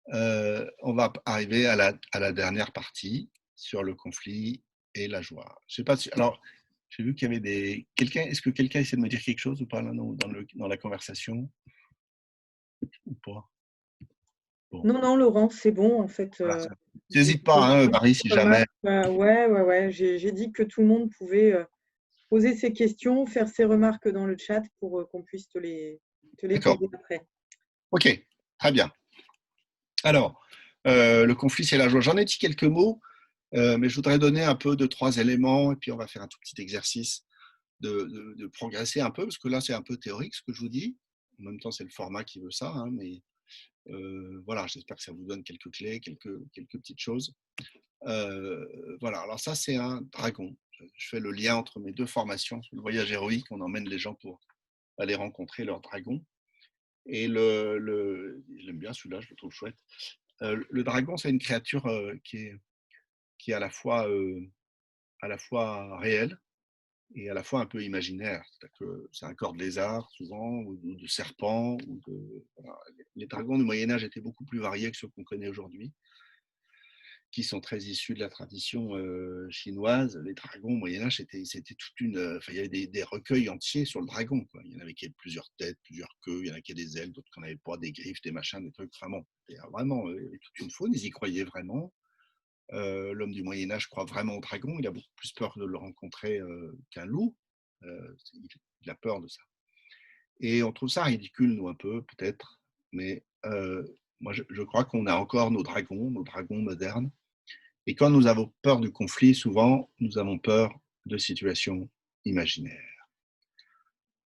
On va arriver à la dernière partie sur le conflit et la joie. Je sais pas si, alors, j'ai vu qu'il y avait est-ce que quelqu'un essaie de me dire quelque chose ou pas là, dans la conversation ou pas? Bon. Non, Laurent, c'est bon en fait. Voilà, n'hésite pas, hein, Marie, si jamais. Ouais. J'ai dit que tout le monde pouvait poser ses questions, faire ses remarques dans le chat pour qu'on puisse te les poser après. Ok, très bien. Alors, le conflit, c'est la joie. J'en ai dit quelques mots, mais je voudrais donner un peu 2-3 éléments, et puis on va faire un tout petit exercice de progresser un peu, parce que là, c'est un peu théorique ce que je vous dis. En même temps, c'est le format qui veut ça, hein, mais voilà, j'espère que ça vous donne quelques clés, quelques petites choses. Voilà, alors ça, c'est un dragon. Je fais le lien entre mes 2 formations. Sur le voyage héroïque, on emmène les gens pour aller rencontrer leur dragon. Et j'aime bien celui-là, je le trouve chouette. Le dragon, c'est une créature qui est à la fois réelle et à la fois un peu imaginaire. C'est un corps de lézard, souvent, ou de serpent. Voilà. Les dragons du Moyen-Âge étaient beaucoup plus variés que ceux qu'on connaît aujourd'hui, qui sont très issus de la tradition chinoise. Les dragons au Moyen-Âge, c'était toute une. Il y avait des recueils entiers sur le dragon, quoi. Il y en avait qui avaient plusieurs têtes, plusieurs queues, il y en a qui avaient des ailes, d'autres qui n'en avaient pas, des griffes, des machins, des trucs. Vraiment, il y avait toute une faune, ils y croyaient vraiment. L'homme du Moyen-Âge croit vraiment au dragon, il a beaucoup plus peur de le rencontrer qu'un loup. Il a peur de ça. Et on trouve ça ridicule, nous, un peu, peut-être, mais moi, je crois qu'on a encore nos dragons modernes. Et quand nous avons peur du conflit, souvent, nous avons peur de situations imaginaires.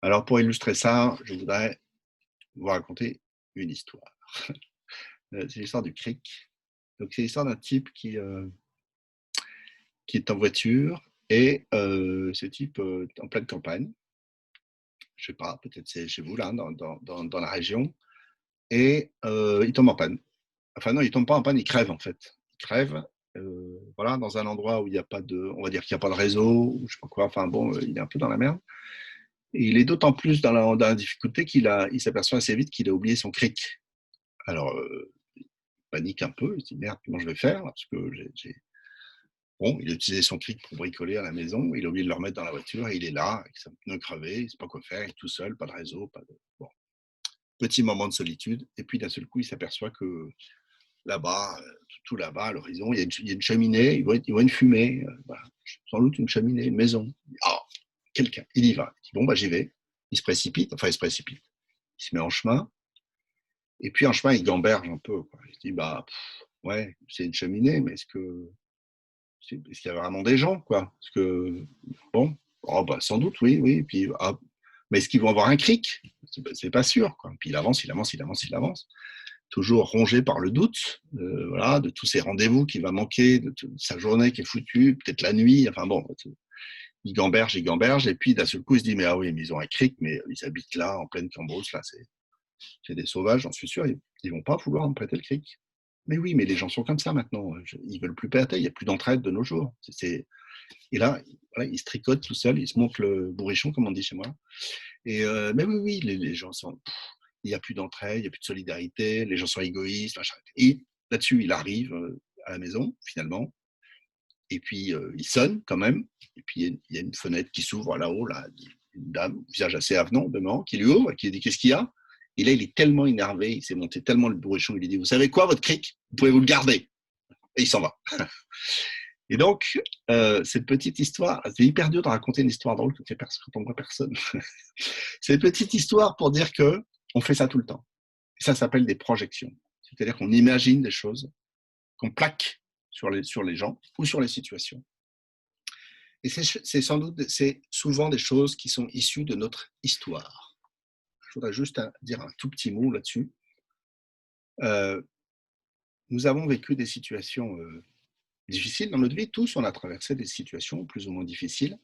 Alors, pour illustrer ça, je voudrais vous raconter une histoire. C'est l'histoire du cric. Donc, c'est l'histoire d'un type qui est en voiture et ce type en pleine campagne. Je ne sais pas, peut-être c'est chez vous, là, dans la région. Et il tombe en panne. Enfin, non, il ne tombe pas en panne, il crève, en fait. Il crève. Voilà, dans un endroit où il n'y a pas on va dire qu'il n'y a pas de réseau, ou je sais pas quoi, enfin bon, il est un peu dans la merde. Et il est d'autant plus dans la difficulté qu'il s'aperçoit assez vite qu'il a oublié son cric. Alors, panique un peu. Il se dit merde, comment je vais faire là, parce que Bon, il a utilisé son cric pour bricoler à la maison. Il a oublié de le remettre dans la voiture. Et il est là, avec son pneu crevé. Il ne sait pas quoi faire. Il est tout seul, pas de réseau. Bon. Petit moment de solitude. Et puis, d'un seul coup, il s'aperçoit que là-bas, tout là-bas, à l'horizon, il y a une cheminée. Il voit une fumée. Voilà. Sans doute une cheminée, une maison. Ah, quelqu'un. Il y va. Il dit, bon, bah, j'y vais. Il se précipite. Enfin, il se précipite. Il se met en chemin. Et puis, en chemin, il gamberge un peu, quoi. Il se dit, bah, ouais, c'est une cheminée, mais est-ce qu'il y a vraiment des gens, quoi? Parce que, bon, oh, bah, sans doute, oui, oui. Puis, ah, mais est-ce qu'ils vont avoir un cric? C'est pas sûr, quoi. Puis il avance, il avance, il avance, il avance. Toujours rongé par le doute, voilà, de tous ces rendez-vous qu'il va manquer, de sa journée qui est foutue, peut-être la nuit. Enfin bon, il gamberge, et puis d'un seul coup, il se dit, mais ah oui, mais ils ont un cric, mais ils habitent là, en pleine Cambrousse, là, c'est des sauvages, j'en suis sûr, ils vont pas vouloir me prêter le cric. Mais oui, mais les gens sont comme ça maintenant. Ils veulent plus prêter. Il n'y a plus d'entraide de nos jours. Et là, voilà, il se tricote tout seul. Il se monte le bourrichon, comme on dit chez moi. Et mais oui, oui, les gens sont. Il n'y a plus d'entraide, il n'y a plus de solidarité. Les gens sont égoïstes. Machin. Et là-dessus, il arrive à la maison, finalement. Et puis, il sonne quand même. Et puis, il y a une fenêtre qui s'ouvre là-haut. Là, une dame, visage assez avenant, demain, qui lui ouvre et qui dit, qu'est-ce qu'il y a? Et là, il est tellement énervé, il s'est monté tellement le bourrichon, il lui dit, vous savez quoi, votre cric, vous pouvez vous le garder. Et il s'en va. Et donc, cette petite histoire, c'est hyper dur de raconter une histoire drôle quand on voit personne. C'est une petite histoire pour dire qu'on fait ça tout le temps. Et ça s'appelle des projections. C'est-à-dire qu'on imagine des choses, qu'on plaque sur les gens ou sur les situations. Et c'est souvent des choses qui sont issues de notre histoire. Je voudrais juste dire un tout petit mot là-dessus. Nous avons vécu des situations difficiles dans notre vie. Tous, on a traversé des situations plus ou moins difficiles.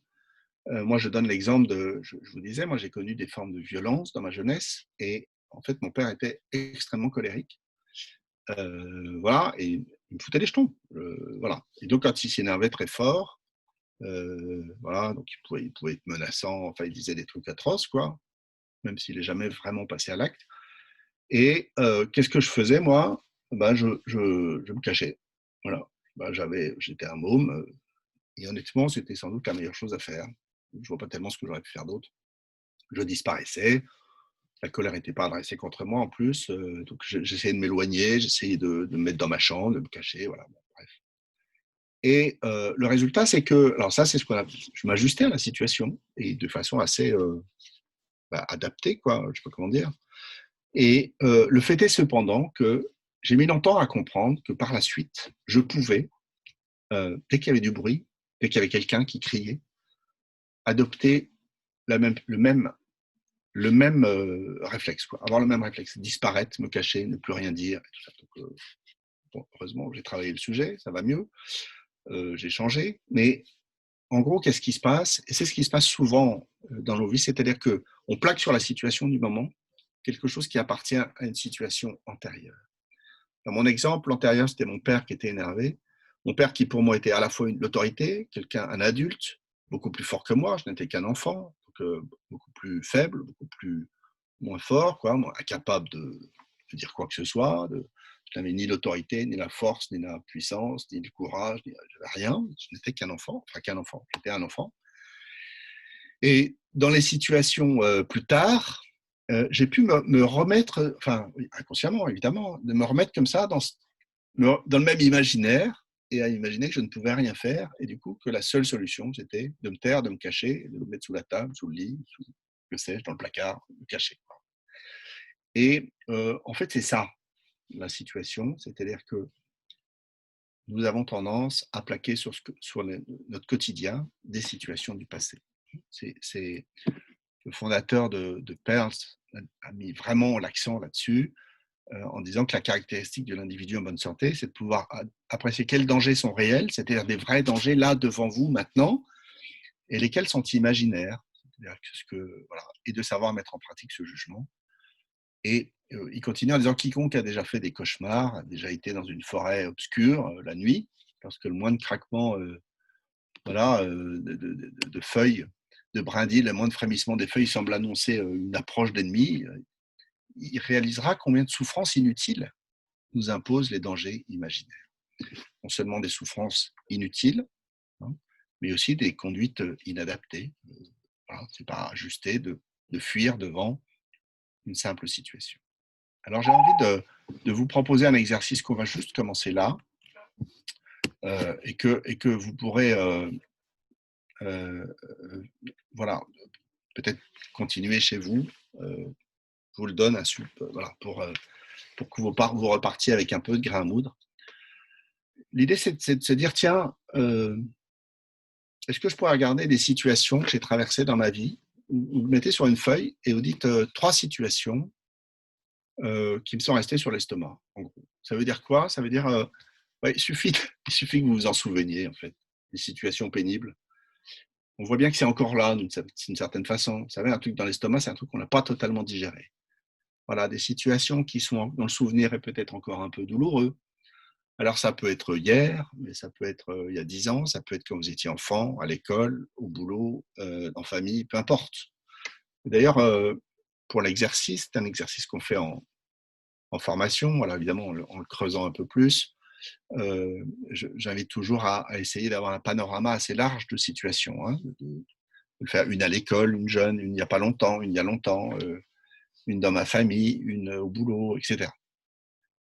Moi, je donne l'exemple je vous disais, moi, j'ai connu des formes de violence dans ma jeunesse. Et en fait, mon père était extrêmement colérique. Voilà, et il me foutait les jetons. Voilà. Et donc, quand il s'énervait très fort, voilà, donc il pouvait être menaçant. Enfin, il disait des trucs atroces, quoi, même s'il n'est jamais vraiment passé à l'acte. Et qu'est-ce que je faisais, moi? Je me cachais. Voilà. J'étais un môme, et honnêtement, c'était sans doute la meilleure chose à faire. Je ne vois pas tellement ce que j'aurais pu faire d'autre. Je disparaissais. La colère n'était pas adressée contre moi en plus. Donc j'essayais de m'éloigner, j'essayais de me mettre dans ma chambre, de me cacher. Voilà. Bon, bref. Et le résultat, c'est que, alors ça, c'est je m'ajustais à la situation et de façon assez adaptée, quoi. Je ne sais pas comment dire. Et le fait est cependant que j'ai mis longtemps à comprendre que par la suite, je pouvais, dès qu'il y avait du bruit, dès qu'il y avait quelqu'un qui criait, adopter le même réflexe, quoi. Avoir le même réflexe, disparaître, me cacher, ne plus rien dire. Et tout ça. Donc, bon, heureusement, j'ai travaillé le sujet, ça va mieux, j'ai changé. Mais en gros, qu'est-ce qui se passe? Et c'est ce qui se passe souvent dans nos vies, c'est-à-dire qu'on plaque sur la situation du moment quelque chose qui appartient à une situation antérieure. Dans mon exemple, l'antérieur, c'était mon père qui était énervé. Mon père qui, pour moi, était à la fois l'autorité, un adulte, beaucoup plus fort que moi. Je n'étais qu'un enfant, donc beaucoup plus faible, moins fort, quoi, incapable de dire quoi que ce soit. Je n'avais ni l'autorité, ni la force, ni la puissance, ni le courage, j'avais rien. Je n'étais qu'un enfant, j'étais un enfant. Et dans les situations plus tard, j'ai pu me remettre, enfin, inconsciemment évidemment, de me remettre comme ça dans le même imaginaire et à imaginer que je ne pouvais rien faire et du coup que la seule solution c'était de me taire, de me cacher, de me mettre sous la table, sous le lit, que sais-je, dans le placard, me cacher. Et en fait, c'est ça la situation, c'est-à-dire que nous avons tendance à plaquer sur notre quotidien des situations du passé. C'est le fondateur de Pearls a mis vraiment l'accent là-dessus en disant que la caractéristique de l'individu en bonne santé, c'est de pouvoir apprécier quels dangers sont réels, c'est-à-dire des vrais dangers là devant vous maintenant, et lesquels sont imaginaires, voilà, et de savoir mettre en pratique ce jugement. Et il continue en disant quiconque a déjà fait des cauchemars, a déjà été dans une forêt obscure la nuit, parce que le moindre craquement de feuilles, de brindilles, le moindre frémissement des feuilles semble annoncer une approche d'ennemi, il réalisera combien de souffrances inutiles nous impose les dangers imaginaires. Non seulement des souffrances inutiles, hein, mais aussi des conduites inadaptées. Voilà, c'est pas ajusté de fuir devant une simple situation. Alors j'ai envie de vous proposer un exercice qu'on va juste commencer là et que vous pourrez voilà, peut-être continuer chez vous. Je vous le donne voilà, pour que vous repartiez avec un peu de grain à moudre. L'idée, c'est de se dire, tiens, est-ce que je pourrais regarder des situations que j'ai traversées dans ma vie? Vous le mettez sur une feuille et vous dites 3 situations qui me sont restées sur l'estomac, en gros. Ça veut dire quoi? Ça veut dire, ouais, il suffit que vous vous en souveniez, en fait, des situations pénibles. On voit bien que c'est encore là, d'une certaine façon. Vous savez, un truc dans l'estomac, c'est un truc qu'on n'a pas totalement digéré. Voilà, des situations qui sont dans le souvenir et peut-être encore un peu douloureux. Alors, ça peut être hier, mais ça peut être il y a 10 ans, ça peut être quand vous étiez enfant, à l'école, au boulot, en famille, peu importe. D'ailleurs, pour l'exercice, c'est un exercice qu'on fait en formation, voilà, évidemment, en le creusant un peu plus. J'invite toujours à essayer d'avoir un panorama assez large de situations, hein, de faire une à l'école, une jeune, une il n'y a pas longtemps, une il y a longtemps, une dans ma famille, une au boulot, etc.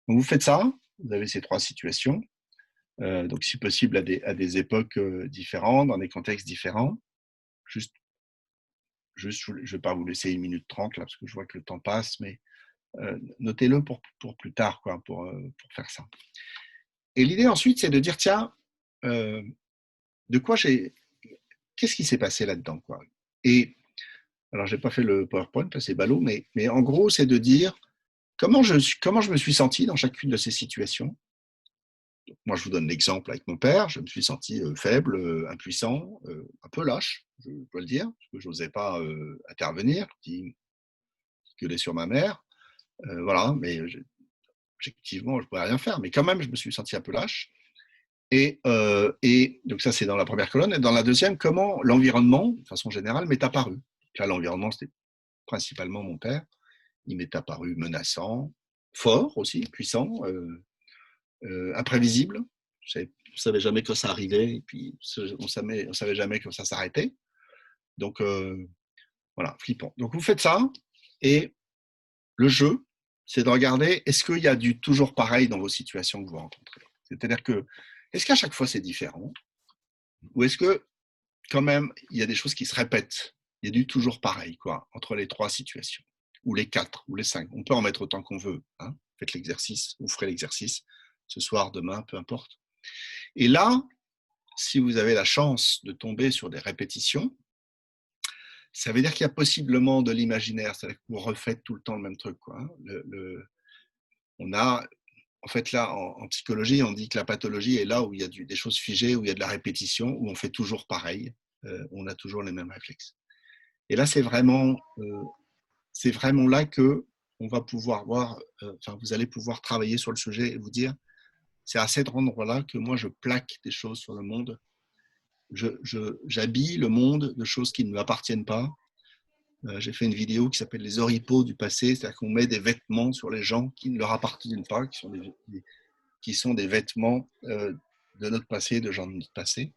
Donc vous faites ça, vous avez ces 3 situations, donc si possible à des époques différentes, dans des contextes différents. Juste je ne vais pas vous laisser 1 minute 30 là, parce que je vois que le temps passe, mais notez-le pour plus tard, quoi, pour faire ça. Et l'idée ensuite, c'est de dire, tiens, de quoi qu'est-ce qui s'est passé là-dedans, quoi. Et alors, j'ai pas fait le PowerPoint, c'est ballot, mais en gros, c'est de dire comment je me suis senti dans chacune de ces situations. Donc, moi, je vous donne l'exemple avec mon père. Je me suis senti faible, impuissant, un peu lâche, je dois le dire, parce que je n'osais pas intervenir, qui gueulait sur ma mère. Voilà, mais objectivement, je ne pouvais rien faire. Mais quand même, je me suis senti un peu lâche. Et donc ça, c'est dans la première colonne. Et dans la deuxième, comment l'environnement, de façon générale, m'est apparu. Là, l'environnement, c'était principalement mon père. Il m'est apparu menaçant, fort aussi, puissant, imprévisible. On ne savait jamais quand ça arrivait, et puis on savait jamais quand ça s'arrêtait. Donc, voilà, flippant. Donc, vous faites ça, et le jeu, c'est de regarder, est-ce qu'il y a du toujours pareil dans vos situations que vous rencontrez? C'est-à-dire que, est-ce qu'à chaque fois c'est différent? Ou est-ce que, quand même, il y a des choses qui se répètent? Il y a du toujours pareil, quoi, entre les 3 situations, ou les 4, ou les 5. On peut en mettre autant qu'on veut. Hein. Faites l'exercice, vous ferez l'exercice ce soir, demain, peu importe. Et là, si vous avez la chance de tomber sur des répétitions, ça veut dire qu'il y a possiblement de l'imaginaire, c'est-à-dire que vous refaites tout le temps le même truc, quoi. On a, en fait, là, en psychologie, on dit que la pathologie est là où il y a des choses figées, où il y a de la répétition, où on fait toujours pareil, on a toujours les mêmes réflexes. Et là, c'est vraiment là que on va pouvoir voir, vous allez pouvoir travailler sur le sujet et vous dire, c'est à cet endroit-là que moi, je plaque des choses sur le monde. J'habille le monde de choses qui ne m'appartiennent pas. J'ai fait une vidéo qui s'appelle Les oripeaux du passé, c'est-à-dire qu'on met des vêtements sur les gens qui ne leur appartiennent pas, qui sont des vêtements de notre passé, de gens de notre passé.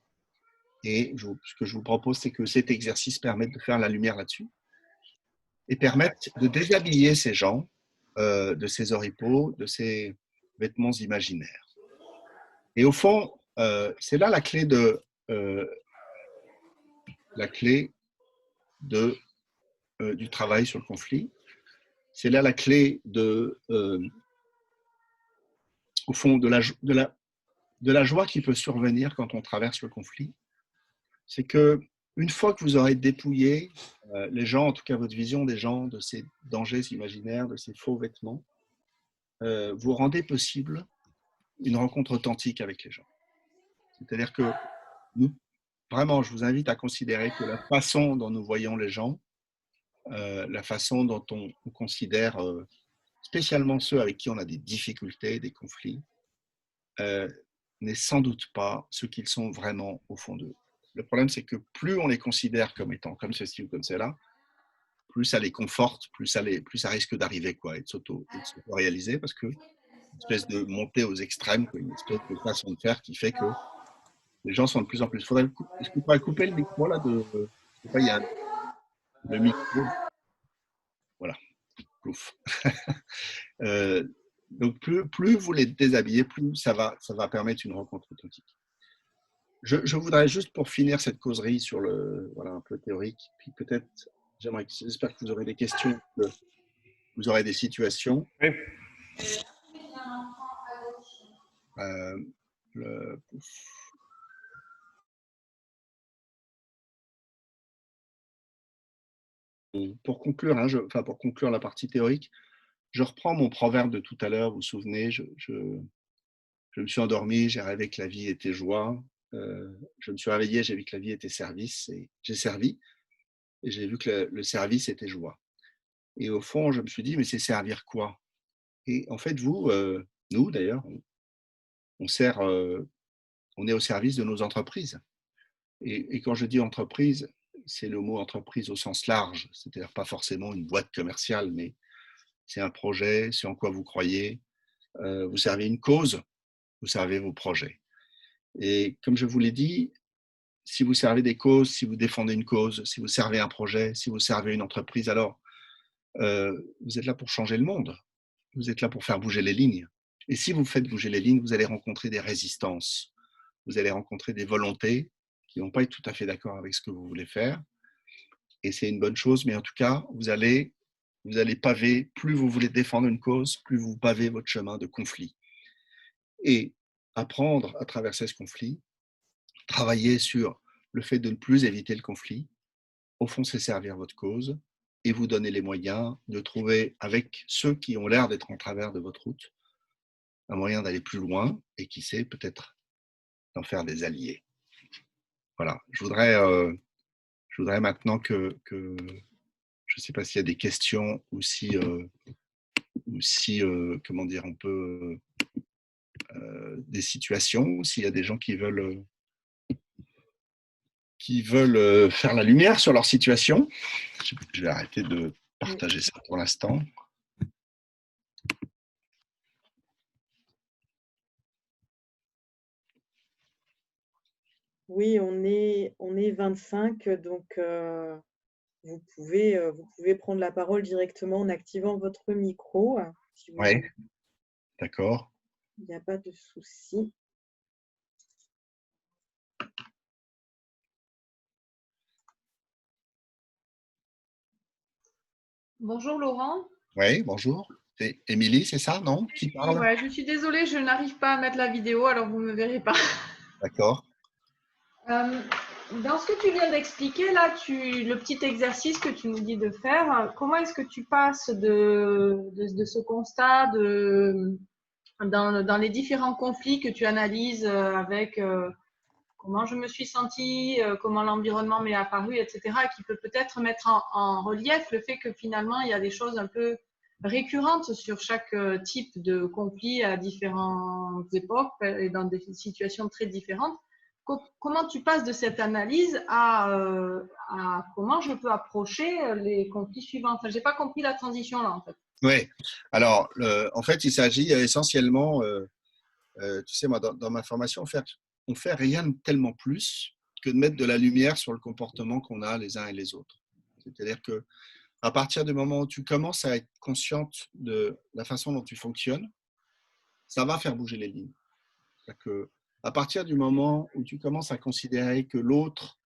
Et ce que je vous propose, c'est que cet exercice permette de faire la lumière là-dessus et permette de déshabiller ces gens de ces oripeaux, de ces vêtements imaginaires. Et au fond, c'est là la clé du travail sur le conflit. C'est là la clé au fond, de la joie qui peut survenir quand on traverse le conflit. C'est que une fois que vous aurez dépouillé les gens, en tout cas votre vision des gens, de ces dangers imaginaires, de ces faux vêtements, vous rendez possible une rencontre authentique avec les gens. C'est-à-dire que vraiment, je vous invite à considérer que la façon dont nous voyons les gens, la façon dont on considère spécialement ceux avec qui on a des difficultés, des conflits, n'est sans doute pas ce qu'ils sont vraiment au fond d'eux. Le problème, c'est que plus on les considère comme étant comme ceci ou comme cela, plus ça les conforte, plus ça risque d'arriver, quoi, et de s'auto-réaliser, parce que espèce de montée aux extrêmes, quoi, une espèce de façon de faire qui fait que les gens sont de plus en plus. Est-ce qu'on pourrait couper le micro là de, je sais pas, il y a le micro. Voilà, plouf. Donc plus vous les déshabillez, plus ça va permettre une rencontre authentique. Je voudrais juste pour finir cette causerie sur le voilà un peu théorique, puis peut-être j'espère que vous aurez des questions, que vous aurez des situations. Oui. Le, pour conclure, hein, pour conclure la partie théorique, je reprends mon proverbe de tout à l'heure. Vous vous souvenez, je me suis endormi, j'ai rêvé que la vie était joie. Je me suis réveillé, j'ai vu que la vie était service et j'ai servi. Et j'ai vu que le service était joie. Et au fond, je me suis dit, mais c'est servir quoi? Et en fait, nous d'ailleurs, on sert, on est au service de nos entreprises. Et quand je dis entreprise, c'est le mot entreprise au sens large, c'est-à-dire pas forcément une boîte commerciale, mais c'est un projet, c'est en quoi vous croyez. Vous servez une cause, vous servez vos projets. Et comme je vous l'ai dit, si vous servez des causes, si vous défendez une cause, si vous servez un projet, si vous servez une entreprise, alors vous êtes là pour changer le monde. Vous êtes là pour faire bouger les lignes. Et si vous faites bouger les lignes, vous allez rencontrer des résistances. Vous allez rencontrer des volontés qui ne vont pas être tout à fait d'accord avec ce que vous voulez faire. Et c'est une bonne chose, mais en tout cas, vous allez paver, plus vous voulez défendre une cause, plus vous pavez votre chemin de conflit. Et apprendre à traverser ce conflit, travailler sur le fait de ne plus éviter le conflit, au fond, c'est servir votre cause et vous donner les moyens de trouver, avec ceux qui ont l'air d'être en travers de votre route, un moyen d'aller plus loin et qui sait peut-être d'en faire des alliés. Voilà, je voudrais maintenant que je ne sais pas s'il y a des questions ou si comment dire, on peut des situations, s'il y a des gens qui veulent faire la lumière sur leur situation. Je vais arrêter de partager ça pour l'instant. Oui, on est 25, donc vous pouvez prendre la parole directement en activant votre micro. Si vous Oui, d'accord. Il n'y a pas de souci. Bonjour Laurent. Oui, bonjour. C'est Émilie, c'est ça, non? Qui parle? Ouais, je suis désolée, je n'arrive pas à mettre la vidéo, alors vous ne me verrez pas. D'accord. Dans ce que tu viens d'expliquer, là, le petit exercice que tu nous dis de faire, comment est-ce que tu passes de ce constat dans les différents conflits que tu analyses avec comment je me suis sentie, comment l'environnement m'est apparu, etc., qui peut peut-être mettre en relief le fait que finalement, il y a des choses un peu récurrentes sur chaque type de conflit à différentes époques et dans des situations très différentes. Comment tu passes de cette analyse à comment je peux approcher les conflits suivants? Enfin, je n'ai pas compris la transition là, en fait. Oui, alors, en fait, il s'agit essentiellement, tu sais, moi, dans ma formation, on fait rien de tellement plus que de mettre de la lumière sur le comportement qu'on a les uns et les autres. C'est-à-dire que à partir du moment où tu commences à être consciente de la façon dont tu fonctionnes, ça va faire bouger les lignes. C'est-à-dire que à partir du moment où tu commences à considérer que l'autre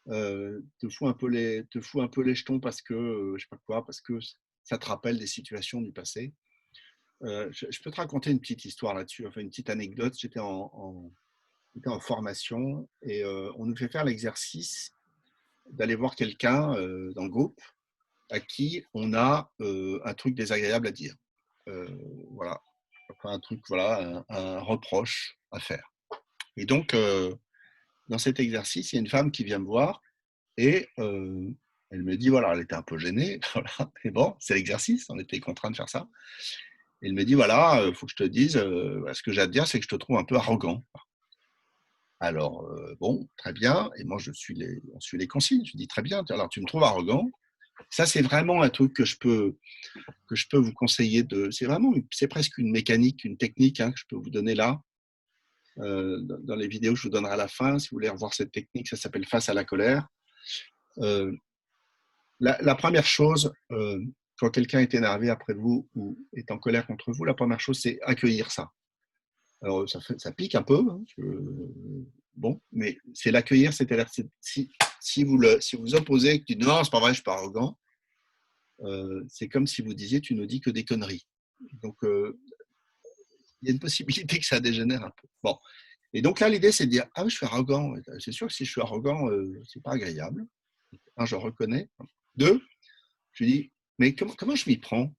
te fout un peu les jetons parce que, je sais pas quoi, parce que ça te rappelle des situations du passé. Je peux te raconter une petite histoire là-dessus, enfin une petite anecdote. J'étais en formation et on nous fait faire l'exercice d'aller voir quelqu'un dans le groupe à qui on a un truc désagréable à dire. Voilà. Enfin, un truc, voilà, un reproche à faire. Et donc, dans cet exercice, il y a une femme qui vient me voir et elle me dit, voilà, elle était un peu gênée, voilà, mais bon, c'est l'exercice, on était contraints de faire ça. Et elle me dit, voilà, il faut que je te dise, ce que j'ai à te dire, c'est que je te trouve un peu arrogant. Alors, bon, très bien, et moi, on suit les consignes, je dis, très bien, alors tu me trouves arrogant, Ça, c'est vraiment un truc que je peux vous conseiller c'est presque une mécanique, une technique que je peux vous donner là. Dans les vidéos que je vous donnerai à la fin, si vous voulez revoir cette technique, ça s'appelle face à la colère. La première chose, quand quelqu'un est énervé après vous ou est en colère contre vous, la première chose, c'est accueillir ça. Alors, ça pique un peu, bon, mais c'est l'accueillir, c'est-à-dire si vous opposez, que tu dis non, c'est pas vrai, je suis pas arrogant, c'est comme si vous disiez tu ne dis que des conneries. Donc, il y a une possibilité que ça dégénère un peu. Bon. Et donc là, l'idée, c'est de dire ah, je suis arrogant. C'est sûr que si je suis arrogant, c'est pas agréable. Un, je reconnais. Deux, je dis mais comment je m'y prends?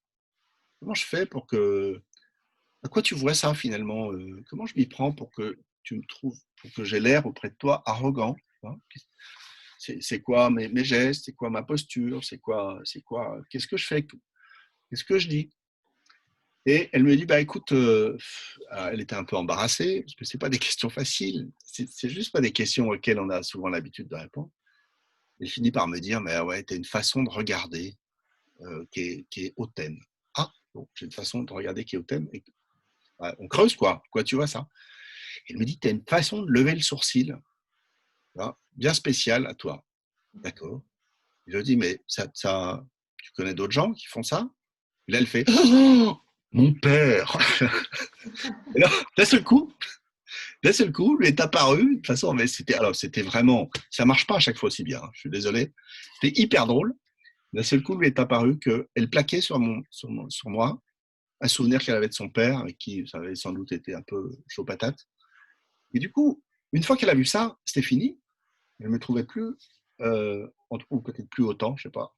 Comment je fais pour que. À quoi tu vois ça finalement? Comment je m'y prends pour que tu me trouves, pour que j'ai l'air auprès de toi arrogant? C'est quoi mes gestes? C'est quoi ma posture? Qu'est-ce que je fais? Qu'est-ce que je dis? Et elle me dit, bah écoute, elle était un peu embarrassée, parce que c'est pas des questions faciles, c'est juste pas des questions auxquelles on a souvent l'habitude de répondre. Elle finit par me dire, mais ouais, tu as une façon de regarder qui est hautaine. Ah, bon, j'ai une façon de regarder qui est hautaine. Et, ouais, on creuse quoi tu vois ça? Elle me dit, tu as une façon de lever le sourcil, bien spéciale à toi. D'accord. Je dis, mais tu connais d'autres gens qui font ça? Et là, elle fait, oh, mon père. Et là, d'un seul coup, lui est apparu. De toute façon, mais c'était vraiment, ça marche pas à chaque fois aussi bien. Je suis désolé. C'était hyper drôle. D'un seul coup, lui est apparu qu'elle plaquait sur moi un souvenir qu'elle avait de son père, avec qui ça avait sans doute été un peu chaud patate. Et du coup, une fois qu'elle a vu ça, c'était fini. Elle me trouvait plus, ou peut-être plus autant, je sais pas,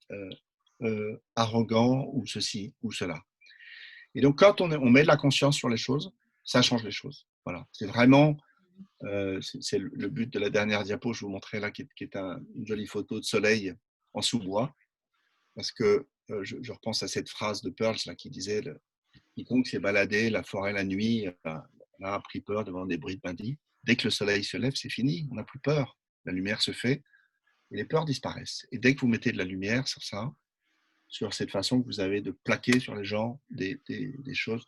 arrogant ou ceci ou cela. Et donc, quand on met de la conscience sur les choses, ça change les choses. Voilà. C'est vraiment, c'est le but de la dernière diapo, je vous montrais là, qui est une jolie photo de soleil en sous-bois. Parce que je repense à cette phrase de Pearls là, qui disait quiconque s'est baladé la forêt la nuit a pris peur devant des bris de bandits. Dès que le soleil se lève, c'est fini, on n'a plus peur. La lumière se fait et les peurs disparaissent. Et dès que vous mettez de la lumière sur ça, sur cette façon que vous avez de plaquer sur les gens des choses,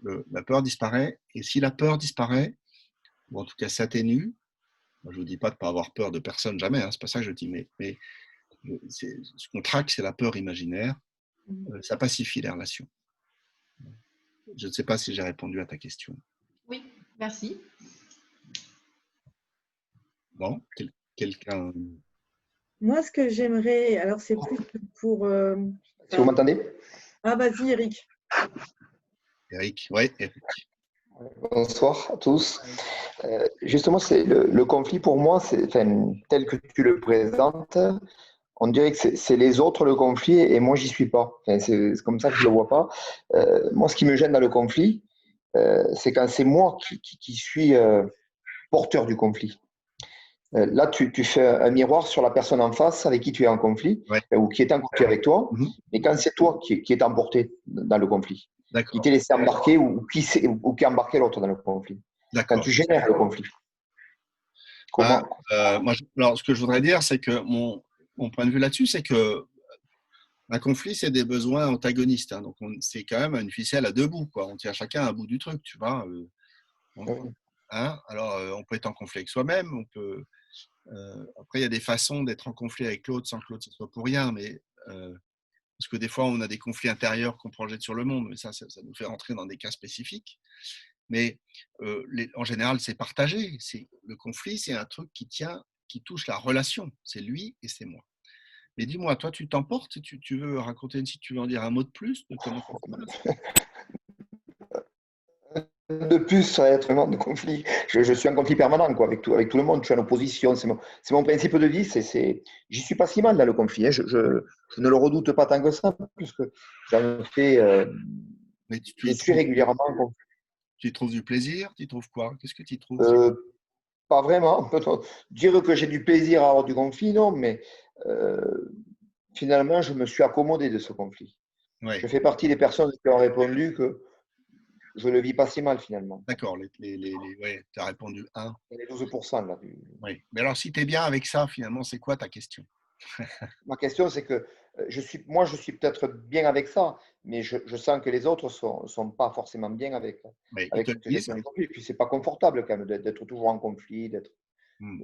la peur disparaît. Et si la peur disparaît, ou en tout cas s'atténue, moi, je ne vous dis pas de ne pas avoir peur de personne, jamais, c'est pas ça que je dis, mais ce qu'on traque, c'est la peur imaginaire, ça pacifie les relations. Je ne sais pas si j'ai répondu à ta question. Oui, merci. Bon, quelqu'un. Moi, ce que j'aimerais, alors c'est plus pour. Si vous m'entendez? Ah, vas-y, Eric. Eric, oui, Eric. Bonsoir à tous. Justement, c'est le conflit pour moi, tel que tu le présentes, on dirait que c'est les autres le conflit et moi j'y suis pas. C'est comme ça que je le vois pas. Moi, ce qui me gêne dans le conflit, c'est quand c'est moi qui suis porteur du conflit. Là, tu fais un miroir sur la personne en face avec qui tu es en conflit, ouais, ou qui est en conflit avec toi, mais quand c'est toi qui est emporté dans le conflit, qui t'est laissé embarquer ou qui a embarqué l'autre dans le conflit. Quand tu génères le conflit. Comment alors, ce que je voudrais dire, c'est que mon point de vue là-dessus, c'est que un conflit, c'est des besoins antagonistes. Donc, c'est quand même une ficelle à deux bouts, quoi. On tient chacun un bout du truc, tu vois. Alors, on peut être en conflit avec soi-même, on peut. Après, il y a des façons d'être en conflit avec l'autre sans que l'autre ne soit pour rien, mais parce que des fois, on a des conflits intérieurs qu'on projette sur le monde, mais ça nous fait rentrer dans des cas spécifiques. Mais en général, c'est partagé. Le conflit, c'est un truc qui touche la relation. C'est lui et c'est moi. Mais dis-moi, toi, tu t'emportes, tu veux raconter, si tu veux en dire un mot de plus de comment ça se passe? De plus, ça va être vraiment de conflit. Je suis en conflit permanent avec tout le monde. Je suis en opposition. C'est mon principe de vie. J'y suis pas si mal dans le conflit. Je ne le redoute pas tant que ça, puisque j'en fais. Je suis régulièrement en conflit. Tu y trouves du plaisir? Tu y trouves quoi? Qu'est-ce que tu y trouves? Pas vraiment. Dire que j'ai du plaisir à avoir du conflit, non, mais finalement, je me suis accommodé de ce conflit. Ouais. Je fais partie des personnes qui ont répondu que je ne le vis pas si mal finalement. D'accord, ouais, tu as répondu 1. Les 12% là. Oui. Mais alors, si tu es bien avec ça, finalement, c'est quoi ta question? Ma question, c'est que moi, je suis peut-être bien avec ça, mais je sens que les autres sont pas forcément bien Mais ils avec te le cette disent. gestion du conflit. Et puis, c'est pas confortable quand même d'être toujours en conflit, d'être. Hmm.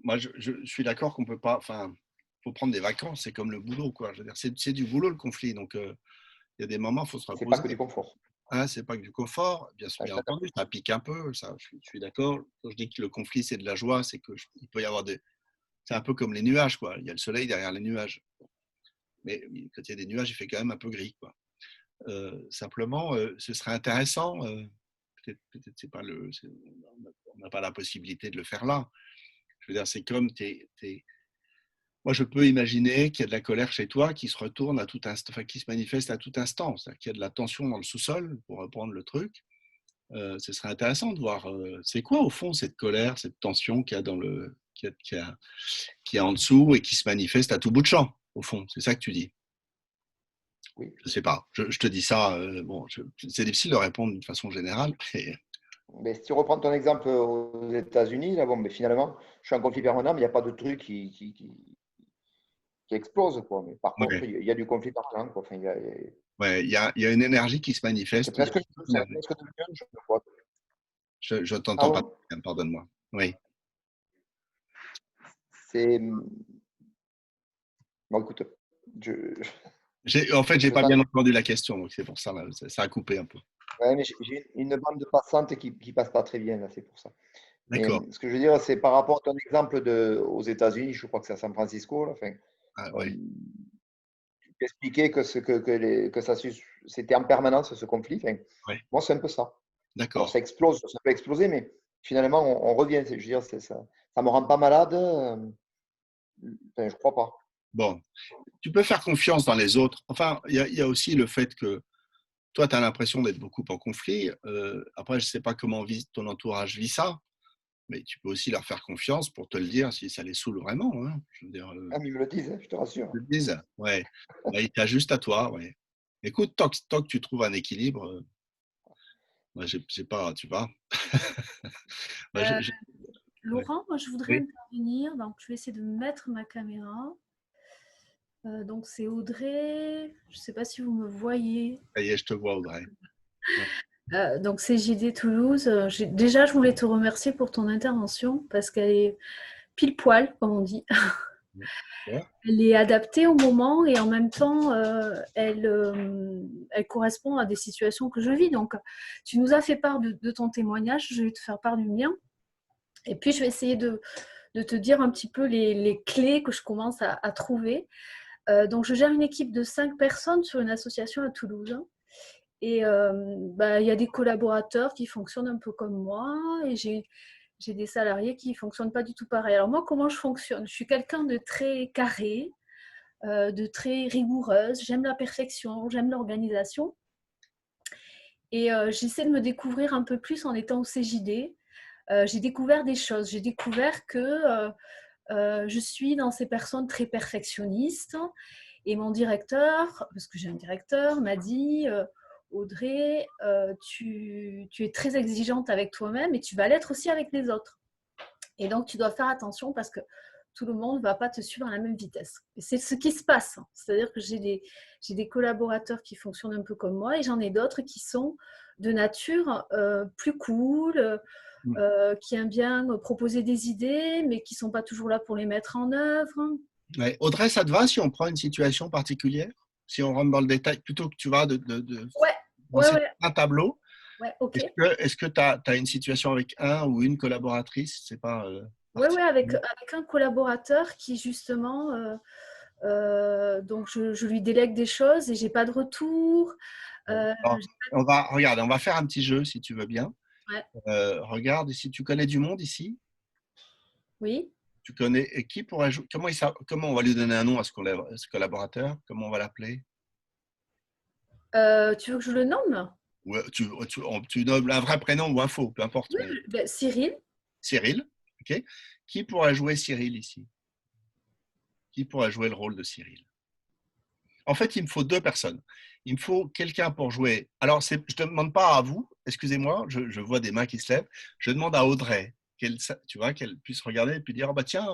Moi, je suis d'accord qu'on peut pas. Enfin, faut prendre des vacances. C'est comme le boulot, quoi. Je veux dire, c'est du boulot le conflit. Donc, il y a des moments, il faut se C'est pas reposer. que du confort. Hein, c'est pas que du confort, bien, Ah, je bien suis d'accord. entendu, ça pique un peu, ça, je suis d'accord. Quand je dis que le conflit c'est de la joie, c'est que il peut y avoir des, c'est un peu comme les nuages, quoi. Il y a le soleil derrière les nuages, mais quand il y a des nuages, il fait quand même un peu gris, quoi. Simplement, ce serait intéressant. Peut-être c'est pas on n'a pas la possibilité de le faire là. Je veux dire, c'est comme moi, je peux imaginer qu'il y a de la colère chez toi qui se retourne à tout instant, enfin, qui se manifeste à tout instant. C'est-à-dire qu'il y a de la tension dans le sous-sol, pour reprendre le truc. Ce serait intéressant de voir c'est quoi au fond cette colère, cette tension qu'il y a qu'il y a en dessous et qui se manifeste à tout bout de champ, au fond. C'est ça que tu dis. Oui. Je sais pas. Je te dis ça. Bon, c'est difficile de répondre d'une façon générale. Mais si tu reprends ton exemple aux États-Unis, là, bon, mais finalement, je suis en conflit permanent, mais il n'y a pas de truc qui explose, quoi. Mais par contre, Ouais, il y a du conflit permanent, quoi. Enfin, ouais, il y a une énergie qui se c'est manifeste. presque devenu un jeu, quoi. Je t'entends pas. Pardon? Pardonne-moi. Oui. C'est. Bon, écoute, je, En fait, j'ai je pas sens. bien entendu la question, donc c'est pour ça, là, ça a coupé un peu. Ouais, mais j'ai une bande passante qui passe pas très bien, là, c'est pour ça. Mais D'accord. ce que je veux dire, c'est par rapport à ton exemple aux États-Unis, je crois que c'est à San Francisco, là, enfin, Ah, euh, ouais. tu expliquais que c'était en permanence ce conflit. Enfin, Ouais. moi, c'est un peu ça. Alors, D'accord. ça explose, ça peut exploser, mais finalement, on revient. Je veux dire, ça me rend pas malade. Enfin, je crois pas. Bon, tu peux faire confiance dans les autres. Enfin, il y a aussi le fait que toi, tu as l'impression d'être beaucoup en conflit. Après, je ne sais pas comment ton entourage vit ça, mais tu peux aussi leur faire confiance pour te le dire si ça les saoule vraiment. Hein. Je veux dire, Ah, mais ils me le disent, hein, je te rassure. ils te le disent. Ouais. Ouais, il t'ajuste à toi. Ouais. Écoute, tant que tu trouves un équilibre, moi, j'ai pas, tu vois. Moi, Euh, ouais. Laurent, moi je voudrais Oui, intervenir. Donc, je vais essayer de mettre ma caméra. Donc, c'est Audrey. Je ne sais pas si vous me voyez. ça y est, je te vois, Audrey. Ouais. Donc, c'est JD Toulouse. Déjà, je voulais te remercier pour ton intervention parce qu'elle est pile poil, comme on dit. Ouais. Elle est adaptée au moment et en même temps, elle correspond à des situations que je vis. Donc, tu nous as fait part de ton témoignage. Je vais te faire part du mien. Et puis, je vais essayer de te dire un petit peu les clés que je commence à trouver. Donc, je gère une équipe de 5 personnes sur une association à Toulouse. Et il y a des collaborateurs qui fonctionnent un peu comme moi et j'ai des salariés qui ne fonctionnent pas du tout pareil. Alors moi, comment je fonctionne? Je suis quelqu'un de très carré, de très rigoureuse. J'aime la perfection, j'aime l'organisation. Et j'essaie de me découvrir un peu plus en étant au CJD. J'ai découvert des choses. J'ai découvert que je suis dans ces personnes très perfectionnistes. Et mon directeur, parce que j'ai un directeur, m'a dit Audrey, tu es très exigeante avec toi-même et tu vas l'être aussi avec les autres. Et donc, tu dois faire attention parce que tout le monde ne va pas te suivre à la même vitesse. Et c'est ce qui se passe. C'est-à-dire que j'ai des collaborateurs qui fonctionnent un peu comme moi et j'en ai d'autres qui sont de nature plus cool, qui aiment bien proposer des idées, mais qui ne sont pas toujours là pour les mettre en œuvre. Ouais. Audrey, ça te va si on prend une situation particulière? Si on rentre dans le détail, plutôt que tu vas de Ouais, un tableau, ok. est-ce que tu as une situation avec un ou une collaboratrice? C'est pas Oui, avec un collaborateur qui justement, donc je lui délègue des choses et j'ai pas de retour. Regarde, on va faire un petit jeu si tu veux bien. Ouais. Regarde, si tu connais du monde ici, Oui. tu connais et qui pourrait jouer. Comment on va lui donner un nom à ce collaborateur? Comment on va l'appeler? Tu veux que je le nomme? Ouais, tu nommes un vrai prénom ou un faux, peu importe. Oui, Cyril. Cyril, ok. Qui pourrait jouer Cyril ici? Qui pourrait jouer le rôle de Cyril? En fait, il me faut deux personnes. Il me faut quelqu'un pour jouer. Alors, je ne demande pas à vous, excusez-moi, je vois des mains qui se lèvent. Je demande à Audrey, qu'elle puisse regarder et puis dire, oh, bah tiens,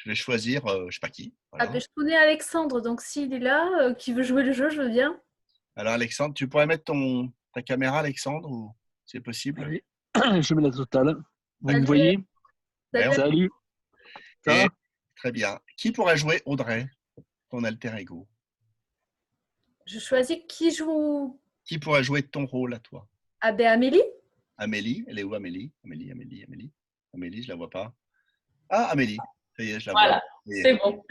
Je vais choisir, je ne sais pas qui. Ah, Voilà. ben, je connais Alexandre, donc s'il est là, qui veut jouer le jeu, je veux bien. Alors, Alexandre, tu pourrais mettre ta caméra, Alexandre, ou c'est possible? Allez, je mets la totale. Vous me Salut. voyez? Salut. Salut. Ça Et- va? Très bien. Qui pourrait jouer Audrey, ton alter ego? Je choisis qui joue. Qui pourrait jouer ton rôle à toi? Ah ben Amélie. Amélie, elle est où Amélie? Amélie, je la vois pas. Ah, Amélie, ça y est, je la Voilà, vois. c'est bon.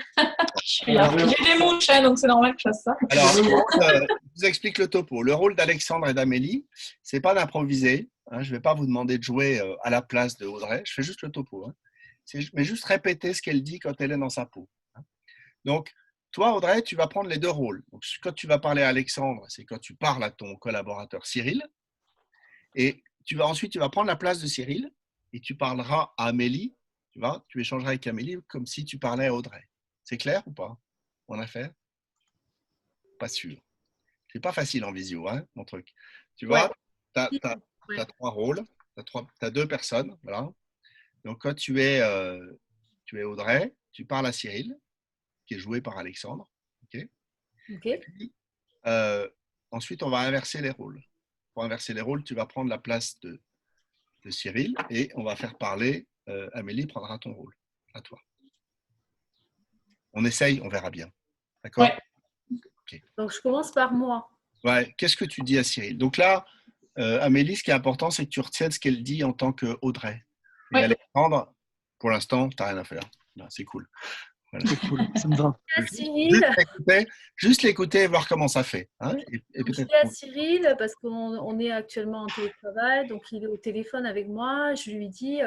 Je suis là. J'ai des mouches, hein, donc c'est normal que je fasse ça. Alors, je vous explique le topo. Le rôle d'Alexandre et d'Amélie, c'est pas d'improviser. Hein, je ne vais pas vous demander de jouer à la place de Audrey. Je fais juste le topo. Hein. Mais juste répéter ce qu'elle dit quand elle est dans sa peau. Hein. Donc, toi, Audrey, tu vas prendre les deux rôles. Donc, quand tu vas parler à Alexandre, c'est quand tu parles à ton collaborateur Cyril. Et ensuite, tu vas prendre la place de Cyril et tu parleras à Amélie. Tu échangeras avec Amélie comme si tu parlais à Audrey. C'est clair ou pas? On a fait? Pas sûr. C'est pas facile en visio, hein, mon truc. Tu vois, tu as 3 rôles, tu as 2 personnes. Voilà. Donc, quand tu es Audrey, tu parles à Cyril, qui est joué par Alexandre. Okay. Ok. Puis, ensuite, on va inverser les rôles. Pour inverser les rôles, tu vas prendre la place de Cyril et on va faire parler. Amélie prendra ton rôle. À toi. On essaye, on verra bien. D'accord? Ouais. Okay. Donc, je commence par moi. Ouais. Qu'est-ce que tu dis à Cyril? Donc là, Amélie, ce qui est important, c'est que tu retiennes ce qu'elle dit en tant qu'Audrey. Et Ouais. Alexandre, pour l'instant, tu n'as rien à faire. C'est cool. Voilà. C'est cool, ça me va. À Cyril. Juste l'écouter et voir comment ça fait. Hein, et Je dis à Cyril, parce qu'on est actuellement en télétravail, donc il est au téléphone avec moi. Je lui dis,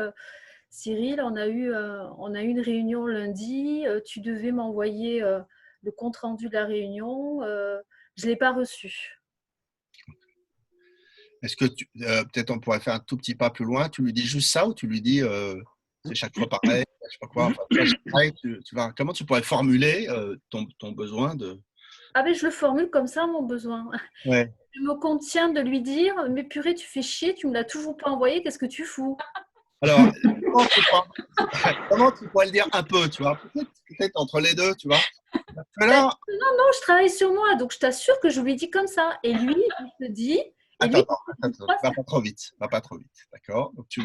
Cyril, on a eu une réunion lundi, tu devais m'envoyer le compte-rendu de la réunion, je ne l'ai pas reçu. Est-ce que peut-être on pourrait faire un tout petit pas plus loin? Tu lui dis juste ça ou tu lui dis c'est chaque fois pareil, je sais pas quoi. Enfin, comment tu pourrais formuler ton besoin de… Ah ben je le formule comme ça, mon besoin. Ouais. Je me contiens de lui dire, mais purée, tu fais chier, tu me l'as toujours pas envoyé, qu'est-ce que tu fous? Alors, comment tu pourrais le dire un peu, tu vois? Peut-être entre les deux, tu vois? Là, non, je travaille sur moi, donc je t'assure que je lui dis comme ça. Et lui, il te dit… Attends, va pas trop vite, d'accord? Donc tu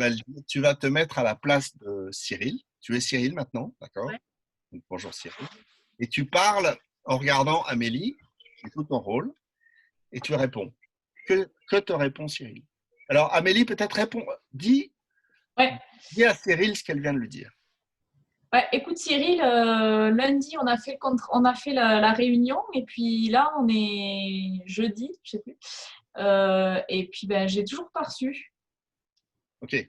vas te mettre à la place de Cyril. Tu es Cyril maintenant, d'accord? Ouais. Donc, bonjour Cyril. Et tu parles en regardant Amélie, c'est tout ton rôle, et tu réponds. Que te répond Cyril? Alors Amélie peut-être répond, dis à Cyril ce qu'elle vient de lui dire. Ouais, écoute Cyril, lundi on a fait la réunion et puis là on est jeudi, je sais plus. Et puis j'ai toujours pas reçu. Ok.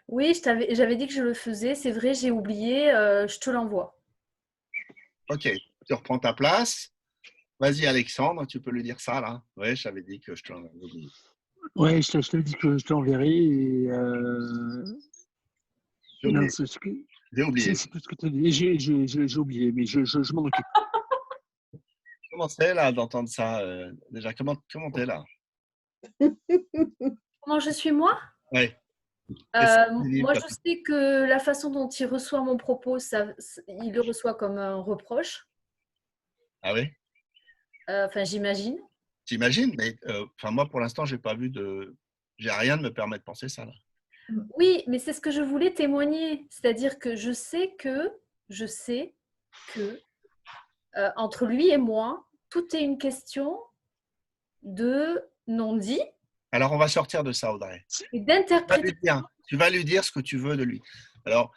Oui, j'avais dit que je le faisais, c'est vrai, j'ai oublié, je te l'envoie. Ok, tu reprends ta place. Vas-y Alexandre, tu peux lui dire ça là. Oui, j'avais dit que je te l'enverrai. Ouais, je te dis que je te l'enverrai. Et j'ai oublié. C'est tout ce que tu as dit. J'ai oublié, mais je m'en occupe. Comment c'est là d'entendre ça déjà? Comment t'es là? Comment je suis moi? Oui. Moi, je sais que la façon dont il reçoit mon propos, il le reçoit comme un reproche. Ah oui? Enfin, j'imagine. J'imagine, mais moi pour l'instant, j'ai rien de me permettre de penser ça là. Oui, mais c'est ce que je voulais témoigner. C'est-à-dire que je sais que entre lui et moi, tout est une question de non-dit. Alors, on va sortir de ça, Audrey. Et d'interprétation. Tu vas lui dire ce que tu veux de lui. Alors,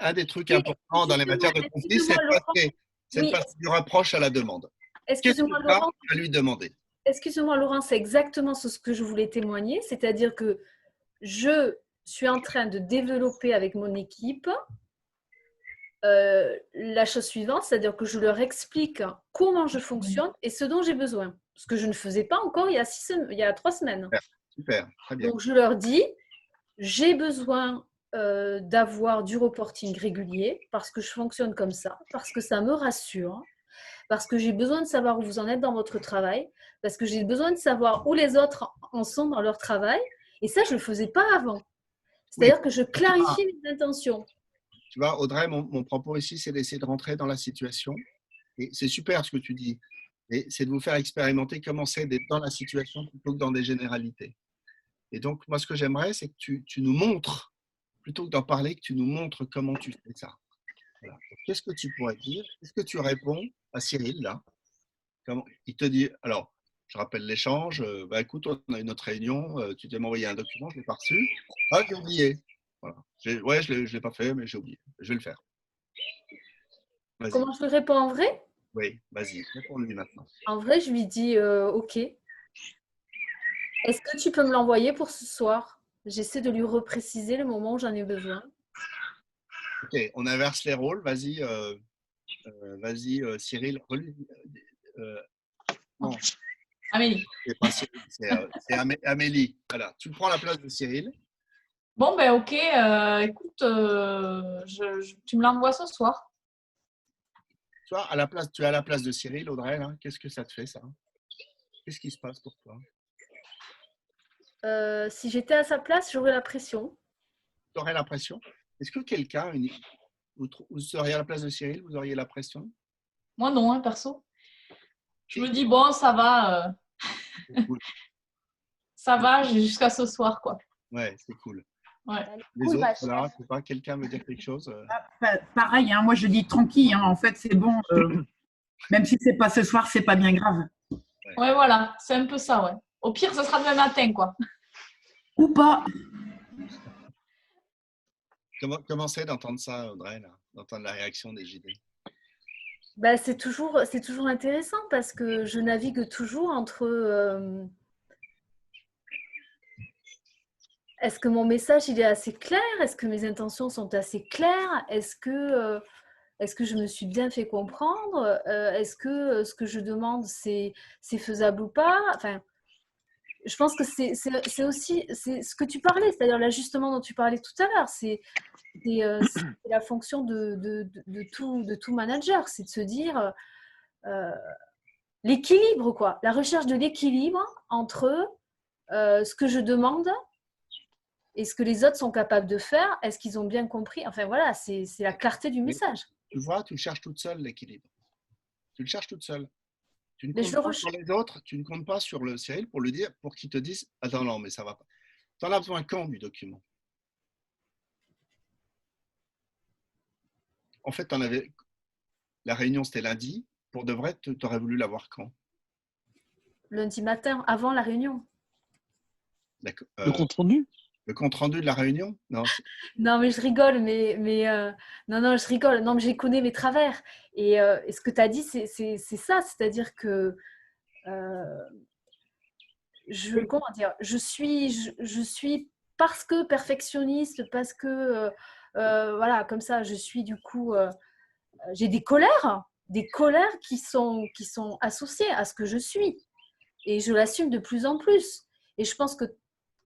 un des trucs importants dans les matières de conflit, c'est de passer du reproche à la demande. Excusez-moi, Laurent. À lui demander. Excusez-moi, Laurent, c'est exactement ce que je voulais témoigner. C'est-à-dire que je suis en train de développer avec mon équipe la chose suivante, c'est-à-dire que je leur explique comment je fonctionne et ce dont j'ai besoin. Ce que je ne faisais pas encore il y a 3 semaines. Super, très bien. Donc, je leur dis, j'ai besoin d'avoir du reporting régulier parce que je fonctionne comme ça, parce que ça me rassure, parce que j'ai besoin de savoir où vous en êtes dans votre travail, parce que j'ai besoin de savoir où les autres en sont dans leur travail. Et ça, je ne le faisais pas avant. C'est-à-dire que je clarifie mes intentions. tu vois, Audrey, mon propos ici, c'est d'essayer de rentrer dans la situation. Et c'est super ce que tu dis. Et c'est de vous faire expérimenter comment c'est d'être dans la situation plutôt que dans des généralités. Et donc, moi, ce que j'aimerais, c'est que tu nous montres, plutôt que d'en parler, que tu nous montres comment tu fais ça. Voilà. Qu'est-ce que tu pourrais dire? Qu'est-ce que tu réponds à Cyril, là? Comment, il te dit, alors, je rappelle l'échange, bah, écoute, on a une autre réunion, tu devais m'envoyer un document, je ne l'ai pas reçu. Ah, j'ai oublié. Voilà. Ouais, je ne l'ai pas fait, mais j'ai oublié. Je vais le faire. Comment je lui réponds en vrai? Oui, vas-y, réponds-lui maintenant. En vrai, je lui dis OK. Est-ce que tu peux me l'envoyer pour ce soir? J'essaie de lui repréciser le moment où j'en ai besoin. Ok, on inverse les rôles. Vas-y, Cyril. Non, Amélie. c'est pas Cyril, c'est Amélie. Voilà, tu prends la place de Cyril. Bon, ben ok, écoute, tu me l'envoies ce soir. Tu es à la place de Cyril, Audrey. Qu'est-ce que ça te fait, ça? Qu'est-ce qui se passe pour toi? Si j'étais à sa place, j'aurais la pression. Tu aurais la pression? Est-ce que quelqu'un, vous seriez à la place de Cyril, vous auriez la pression? Moi, non, hein, perso. Je me dis, bon, ça va. Ça va jusqu'à ce soir, quoi. Ouais, c'est cool. Ouais. Les Cool, autres, là, je sais pas, quelqu'un veut dire quelque chose? Pareil, hein, moi je dis tranquille, hein, en fait c'est bon. Même si c'est pas ce soir, c'est pas bien grave. Ouais, voilà, c'est un peu ça, ouais. Au pire, ce sera demain matin, quoi. Ou pas. Comment c'est d'entendre ça, Audrey, là, d'entendre la réaction des JD? Bah, c'est toujours intéressant parce que je navigue toujours entre est-ce que mon message il est assez clair? Est-ce que mes intentions sont assez claires? Est-ce que je me suis bien fait comprendre? Est-ce que ce que je demande c'est faisable ou pas? Enfin, je pense que c'est aussi ce que tu parlais, c'est-à-dire l'ajustement dont tu parlais tout à l'heure. C'est la fonction de tout manager, c'est de se dire l'équilibre, quoi. La recherche de l'équilibre entre ce que je demande et ce que les autres sont capables de faire. Est-ce qu'ils ont bien compris? Enfin, voilà, c'est la clarté du message. Tu vois, tu le cherches toute seule, l'équilibre. Tu le cherches toute seule. Tu ne Mais comptes pas sur les autres, tu ne comptes pas sur le Cyril pour lui dire, pour qu'il te dise « Attends, non, mais ça va pas ». Tu en as besoin quand du document? En fait, la réunion, c'était lundi. Pour de vrai, tu aurais voulu l'avoir quand? Lundi matin, avant la réunion. Le compte rendu? Le compte rendu de la réunion? Non. Non, mais je rigole, non, je rigole. Non, mais j'ai connu mes travers. Et ce que tu as dit, c'est ça, c'est-à-dire que je suis parce que perfectionniste, parce que voilà, comme ça, je suis du coup, j'ai des colères qui sont associées à ce que je suis. Et je l'assume de plus en plus. Et je pense que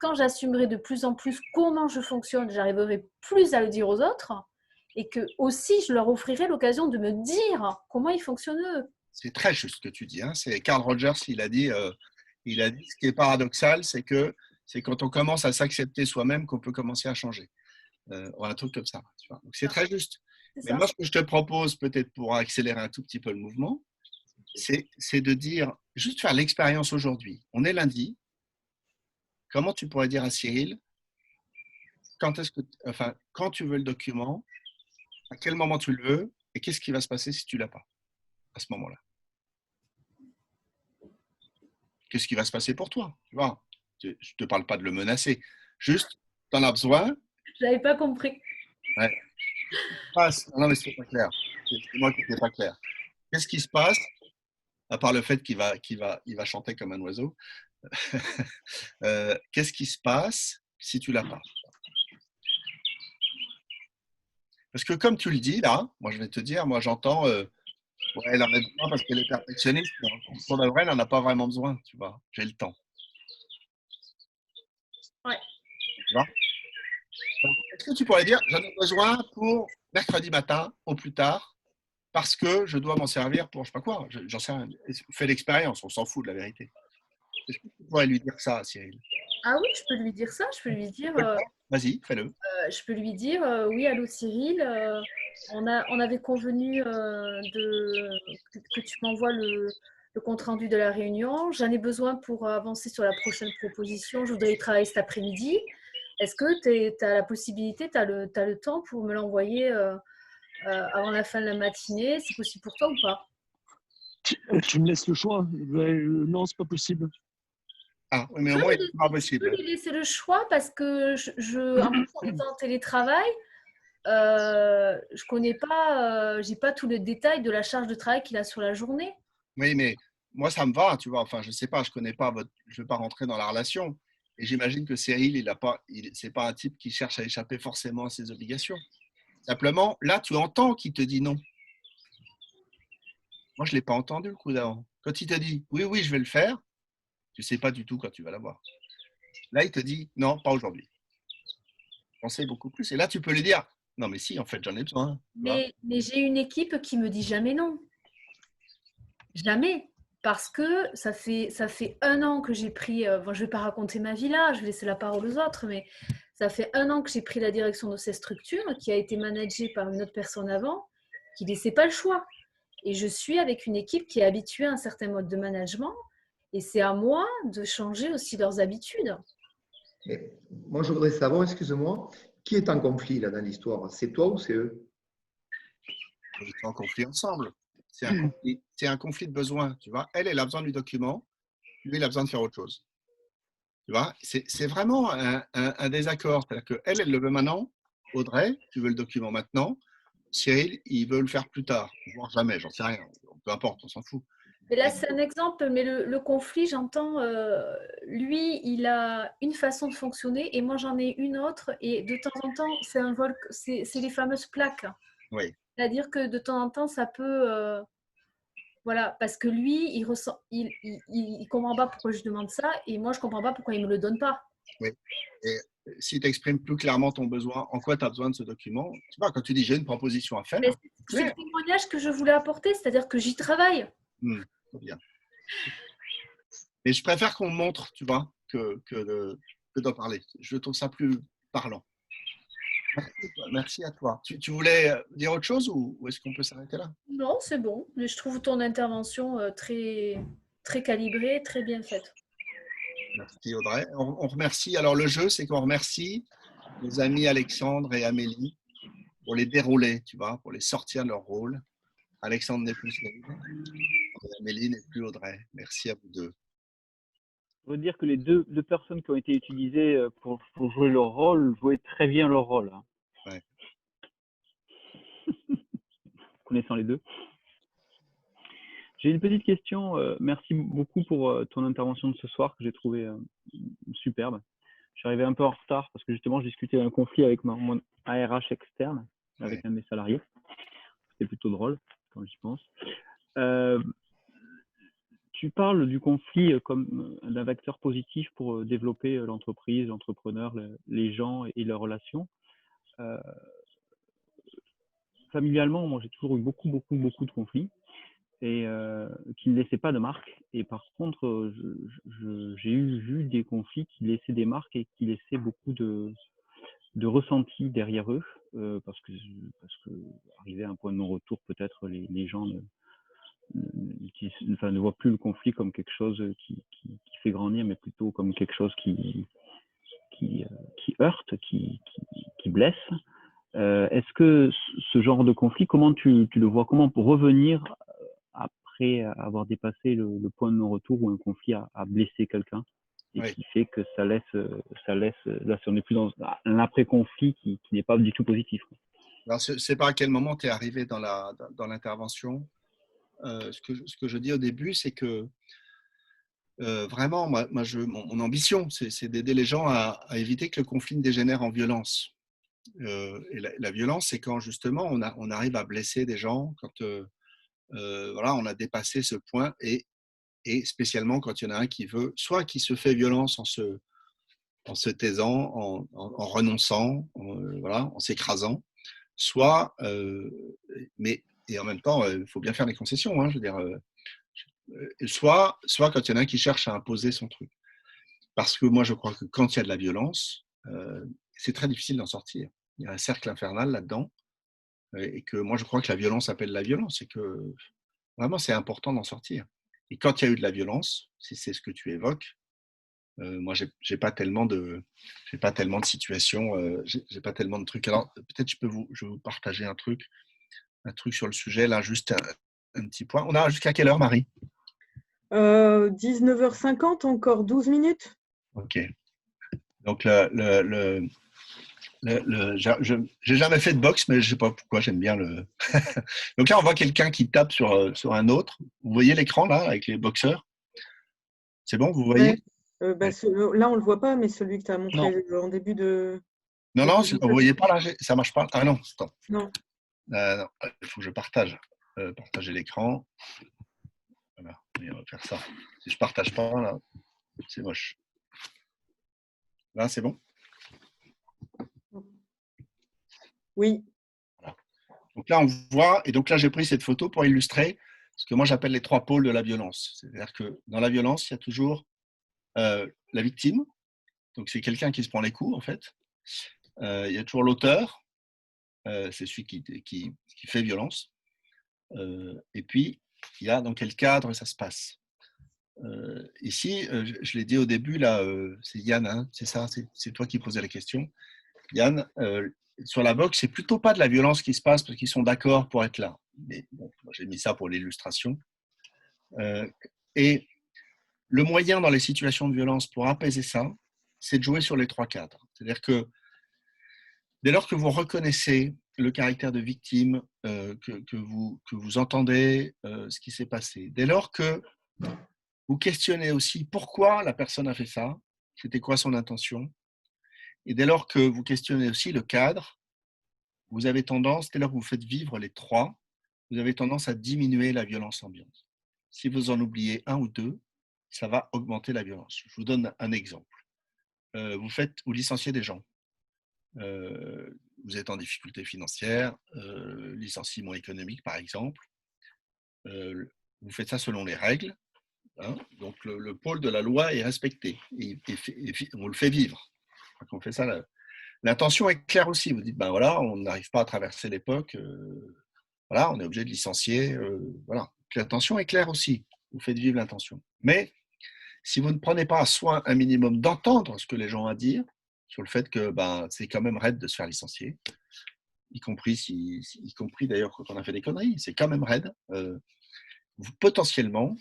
quand j'assumerai de plus en plus comment je fonctionne, j'arriverai plus à le dire aux autres et que aussi je leur offrirai l'occasion de me dire comment ils fonctionnent eux. C'est très juste ce que tu dis. Hein. C'est Carl Rogers, il a dit ce qui est paradoxal, c'est quand on commence à s'accepter soi-même qu'on peut commencer à changer. Ou un truc comme ça. Tu vois. Donc c'est très juste. Mais moi, ce que je te propose, peut-être pour accélérer un tout petit peu le mouvement, c'est de dire, juste faire l'expérience aujourd'hui. On est lundi. Comment tu pourrais dire à Cyril, quand tu veux le document, à quel moment tu le veux, et qu'est-ce qui va se passer si tu ne l'as pas à ce moment-là? Qu'est-ce qui va se passer pour toi? Tu vois, je ne te parle pas de le menacer. Juste, tu en as besoin. Je n'avais pas compris. Ouais. Non, mais ce n'est pas clair. C'est moi qui n'étais pas clair. Qu'est-ce qui se passe, à part le fait qu'il va chanter comme un oiseau? Qu'est-ce qui se passe si tu l'as pas? Parce que comme tu le dis là, moi je vais te dire, moi j'entends, elle en a besoin parce qu'elle est perfectionniste. Pour de vrai, elle n'en a pas vraiment besoin, tu vois. J'ai le temps. Ouais. Tu vois? Est-ce que tu pourrais dire, j'en ai besoin pour mercredi matin au plus tard, parce que je dois m'en servir pour je sais pas quoi. J'en sais rien. Fais l'expérience, on s'en fout de la vérité. Est-ce que tu pourrais lui dire ça, Cyril? Ah oui, je peux lui dire ça. Je peux lui dire, Vas-y, fais-le. oui, allô Cyril, on avait convenu que tu m'envoies le compte-rendu de la réunion. J'en ai besoin pour avancer sur la prochaine proposition. Je voudrais y travailler cet après-midi. Est-ce que tu as la possibilité, tu as le temps pour me l'envoyer avant la fin de la matinée? C'est possible pour toi ou pas? Tu me laisses le choix. Non, c'est pas possible. Ah, oui, mais au moins, c'est pas Je peux possible. lui laisser le choix parce que en plus, en étant en télétravail, je connais pas, j'ai pas tout le détail de la charge de travail qu'il a sur la journée. Oui, mais moi, ça me va, tu vois. Enfin, je sais pas, je connais pas je ne vais pas rentrer dans la relation. Et j'imagine que Cyril, c'est pas un type qui cherche à échapper forcément à ses obligations. Simplement, là, tu entends qu'il te dit non. Moi, je ne l'ai pas entendu le coup d'avant. Quand il te dit oui, oui, je vais le faire, tu ne sais pas du tout quand tu vas l'avoir. Là, il te dit non, pas aujourd'hui. J'en sais beaucoup plus. Et là, tu peux lui dire non, mais si, en fait, j'en ai besoin. Mais j'ai une équipe qui me dit jamais non. Jamais. Parce que ça fait 1 an que j'ai pris, je ne vais pas raconter ma vie là, je vais laisser la parole aux autres, mais ça fait 1 an que j'ai pris la direction de cette structure qui a été managée par une autre personne avant, qui ne laissait pas le choix. Et je suis avec une équipe qui est habituée à un certain mode de management et c'est à moi de changer aussi leurs habitudes. Mais moi, je voudrais savoir, excuse-moi, qui est en conflit là dans l'histoire? C'est toi ou c'est eux? Ils sont en conflit ensemble. C'est un conflit de besoins, tu vois. Elle a besoin du document. Lui, il a besoin de faire autre chose. Tu vois, c'est vraiment un désaccord. C'est-à-dire qu'elle, elle le veut maintenant. Audrey, tu veux le document maintenant. Cyril, il veut le faire plus tard. Voire jamais, j'en sais rien. Peu importe, on s'en fout. Mais là, c'est un exemple, mais le conflit, j'entends, lui, il a une façon de fonctionner et moi, j'en ai une autre. Et de temps en temps, c'est un vol, c'est les fameuses plaques. Oui. C'est-à-dire que de temps en temps, ça peut… voilà, parce que lui, il comprend pas pourquoi je demande ça et moi, je comprends pas pourquoi il me le donne pas. Oui. Et si tu exprimes plus clairement ton besoin, en quoi tu as besoin de ce document, tu vois, quand tu dis j'ai une proposition à faire, c'est le témoignage que je voulais apporter, c'est-à-dire que j'y travaille. Bien. Mais je préfère qu'on montre, tu vois, que d'en parler. Je trouve ça plus parlant. Merci à toi. Tu voulais dire autre chose ou est-ce qu'on peut s'arrêter là? Non, c'est bon. Mais je trouve ton intervention très, très calibrée, très bien faite. Merci Audrey. On remercie. Alors le jeu, c'est qu'on remercie nos amis Alexandre et Amélie pour les dérouler, tu vois, pour les sortir de leur rôle. Alexandre n'est plus Cyril et Amélie n'est plus Audrey. Merci à vous deux. Je veux dire que les deux personnes qui ont été utilisées pour jouer leur rôle jouaient très bien leur rôle. Hein. Ouais. Connaissant les deux. J'ai une petite question. Merci beaucoup pour ton intervention de ce soir que j'ai trouvé superbe. Je suis arrivé un peu en retard parce que justement, je discutais d'un conflit avec mon ARH externe, avec un de mes salariés. C'était plutôt drôle quand j'y pense. Tu parles du conflit comme d'un vecteur positif pour développer l'entreprise, l'entrepreneur, les gens et leurs relations. Familialement, moi, j'ai toujours eu beaucoup de conflits et qui ne laissaient pas de marque. Et par contre, j'ai vu des conflits qui laissaient des marques et qui laissaient beaucoup de ressenti derrière eux, parce que arrivé à un point de non-retour, peut-être les gens ne voient plus le conflit comme quelque chose qui fait grandir, mais plutôt comme quelque chose qui heurte, qui blesse. Est-ce que ce genre de conflit, comment tu le vois? Comment pour revenir après avoir dépassé le point de non-retour où un conflit a blessé quelqu'un et qui fait que ça laisse, là, on n'est plus dans un après-conflit qui n'est pas du tout positif. Alors, je ne sais pas à quel moment tu es arrivé dans l'intervention. Ce que je dis au début, c'est que vraiment, mon ambition, c'est d'aider les gens à éviter que le conflit ne dégénère en violence. Et la violence, c'est quand justement on arrive à blesser des gens, quand voilà, on a dépassé ce point, et spécialement quand il y en a un qui veut, soit qui se fait violence en se taisant, en renonçant, voilà, en s'écrasant, soit, et en même temps, il faut bien faire des concessions, hein, je veux dire, soit quand il y en a un qui cherche à imposer son truc. parce que moi, je crois que quand il y a de la violence, c'est très difficile d'en sortir. Il y a un cercle infernal là-dedans, et que moi, je crois que la violence appelle la violence, et que vraiment, c'est important d'en sortir. Et quand il y a eu de la violence, si c'est ce que tu évoques, moi, j'ai pas tellement de situations, j'ai pas tellement de trucs. Alors, peut-être je vais vous partager un truc sur le sujet, là, juste un petit point. On a jusqu'à quelle heure, Marie? 19h50, encore 12 minutes. Ok. Donc, j'ai jamais fait de boxe, mais je sais pas pourquoi, j'aime bien le. Donc là, on voit quelqu'un qui tape sur un autre. Vous voyez l'écran, là, avec les boxeurs? C'est bon, vous voyez? Ouais. Là, on ne le voit pas, mais celui que tu as montré en début de. Non, vous ne voyez pas là, ça marche pas. Ah non, stop. Non. Non, il faut que je partage. Partager l'écran. Voilà, et on va faire ça. Si je ne partage pas, là, c'est moche. Là, c'est bon? Oui. Voilà. Donc là, on voit, et donc là, j'ai pris cette photo pour illustrer ce que moi j'appelle les 3 pôles de la violence. C'est-à-dire que dans la violence, il y a toujours la victime. Donc, c'est quelqu'un qui se prend les coups, en fait. Il y a toujours l'auteur, c'est celui qui fait violence. Et puis, il y a dans quel cadre ça se passe. Ici, je l'ai dit au début, là, c'est Yann, hein, c'est ça, c'est toi qui posais la question. Yann, sur la boxe, c'est plutôt pas de la violence qui se passe parce qu'ils sont d'accord pour être là. Mais bon, j'ai mis ça pour l'illustration. Et le moyen dans les situations de violence pour apaiser ça, c'est de jouer sur les 3 cadres. C'est-à-dire que dès lors que vous reconnaissez le caractère de victime, que vous entendez ce qui s'est passé, dès lors que vous questionnez aussi pourquoi la personne a fait ça, c'était quoi son intention, et dès lors que vous questionnez aussi le cadre, vous avez tendance, dès lors que vous faites vivre les 3, vous avez tendance à diminuer la violence ambiante. Si vous en oubliez 1 ou 2, ça va augmenter la violence. Je vous donne un exemple. Vous licenciez des gens. Vous êtes en difficulté financière, licenciement économique par exemple. Vous faites ça selon les règles. Hein, donc le pôle de la loi est respecté. Et on le fait vivre. Donc on fait ça. L'intention est claire aussi. Vous dites, ben voilà, on n'arrive pas à traverser l'époque. Voilà, on est obligé de licencier. Voilà. L'intention est claire aussi. Vous faites vivre l'intention. Mais si vous ne prenez pas soin un minimum d'entendre ce que les gens ont à dire sur le fait que c'est quand même raide de se faire licencier, y compris d'ailleurs quand on a fait des conneries, c'est quand même raide. Potentiellement,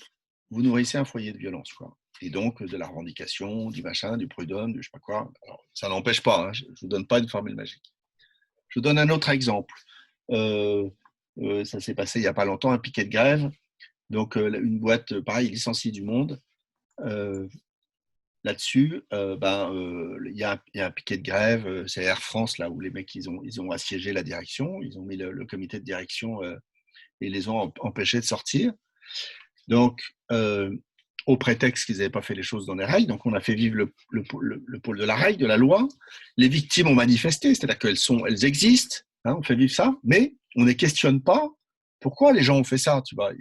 vous nourrissez un foyer de violence, quoi. Et donc de la revendication, du machin, du prud'homme, du je sais pas quoi. Alors, ça n'empêche pas, hein, je ne vous donne pas une formule magique. Je vous donne un autre exemple. Ça s'est passé il n'y a pas longtemps, un piquet de grève. Donc une boîte, pareil, licencie du monde. Là-dessus, il y a un piquet de grève, c'est Air France, là où les mecs, ils ont assiégé la direction, ils ont mis le comité de direction et les ont empêchés de sortir. Donc, au prétexte qu'ils n'avaient pas fait les choses dans les règles, donc on a fait vivre le pôle de la règle, de la loi. Les victimes ont manifesté, c'est-à-dire qu'elles existent, hein, on fait vivre ça, mais on ne questionne pas pourquoi les gens ont fait ça, tu vois.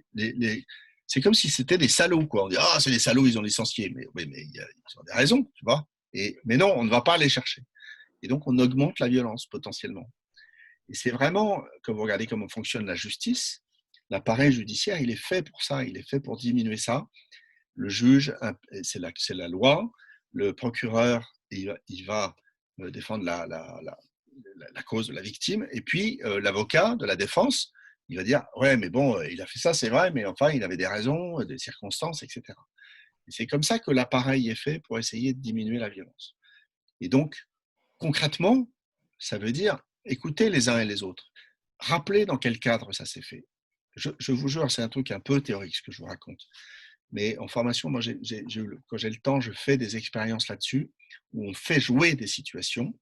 C'est comme si c'était des salauds, quoi. On dit, c'est des salauds, ils ont licencié. Mais ils ont des raisons, tu vois. Mais non, on ne va pas les chercher. Et donc, on augmente la violence, potentiellement. Et c'est vraiment, quand vous regardez comment fonctionne la justice, l'appareil judiciaire, il est fait pour ça. Il est fait pour diminuer ça. Le juge, c'est la loi. Le procureur, il va défendre la cause de la victime. Et puis, l'avocat de la défense, il va dire, ouais, mais bon, il a fait ça, c'est vrai, mais enfin, il avait des raisons, des circonstances, etc. Et c'est comme ça que l'appareil est fait pour essayer de diminuer la violence. Et donc, concrètement, ça veut dire écouter les uns et les autres. Rappelez dans quel cadre ça s'est fait. Je vous jure, c'est un truc un peu théorique ce que je vous raconte. Mais en formation, moi, quand j'ai le temps, je fais des expériences là-dessus, où on fait jouer des situations,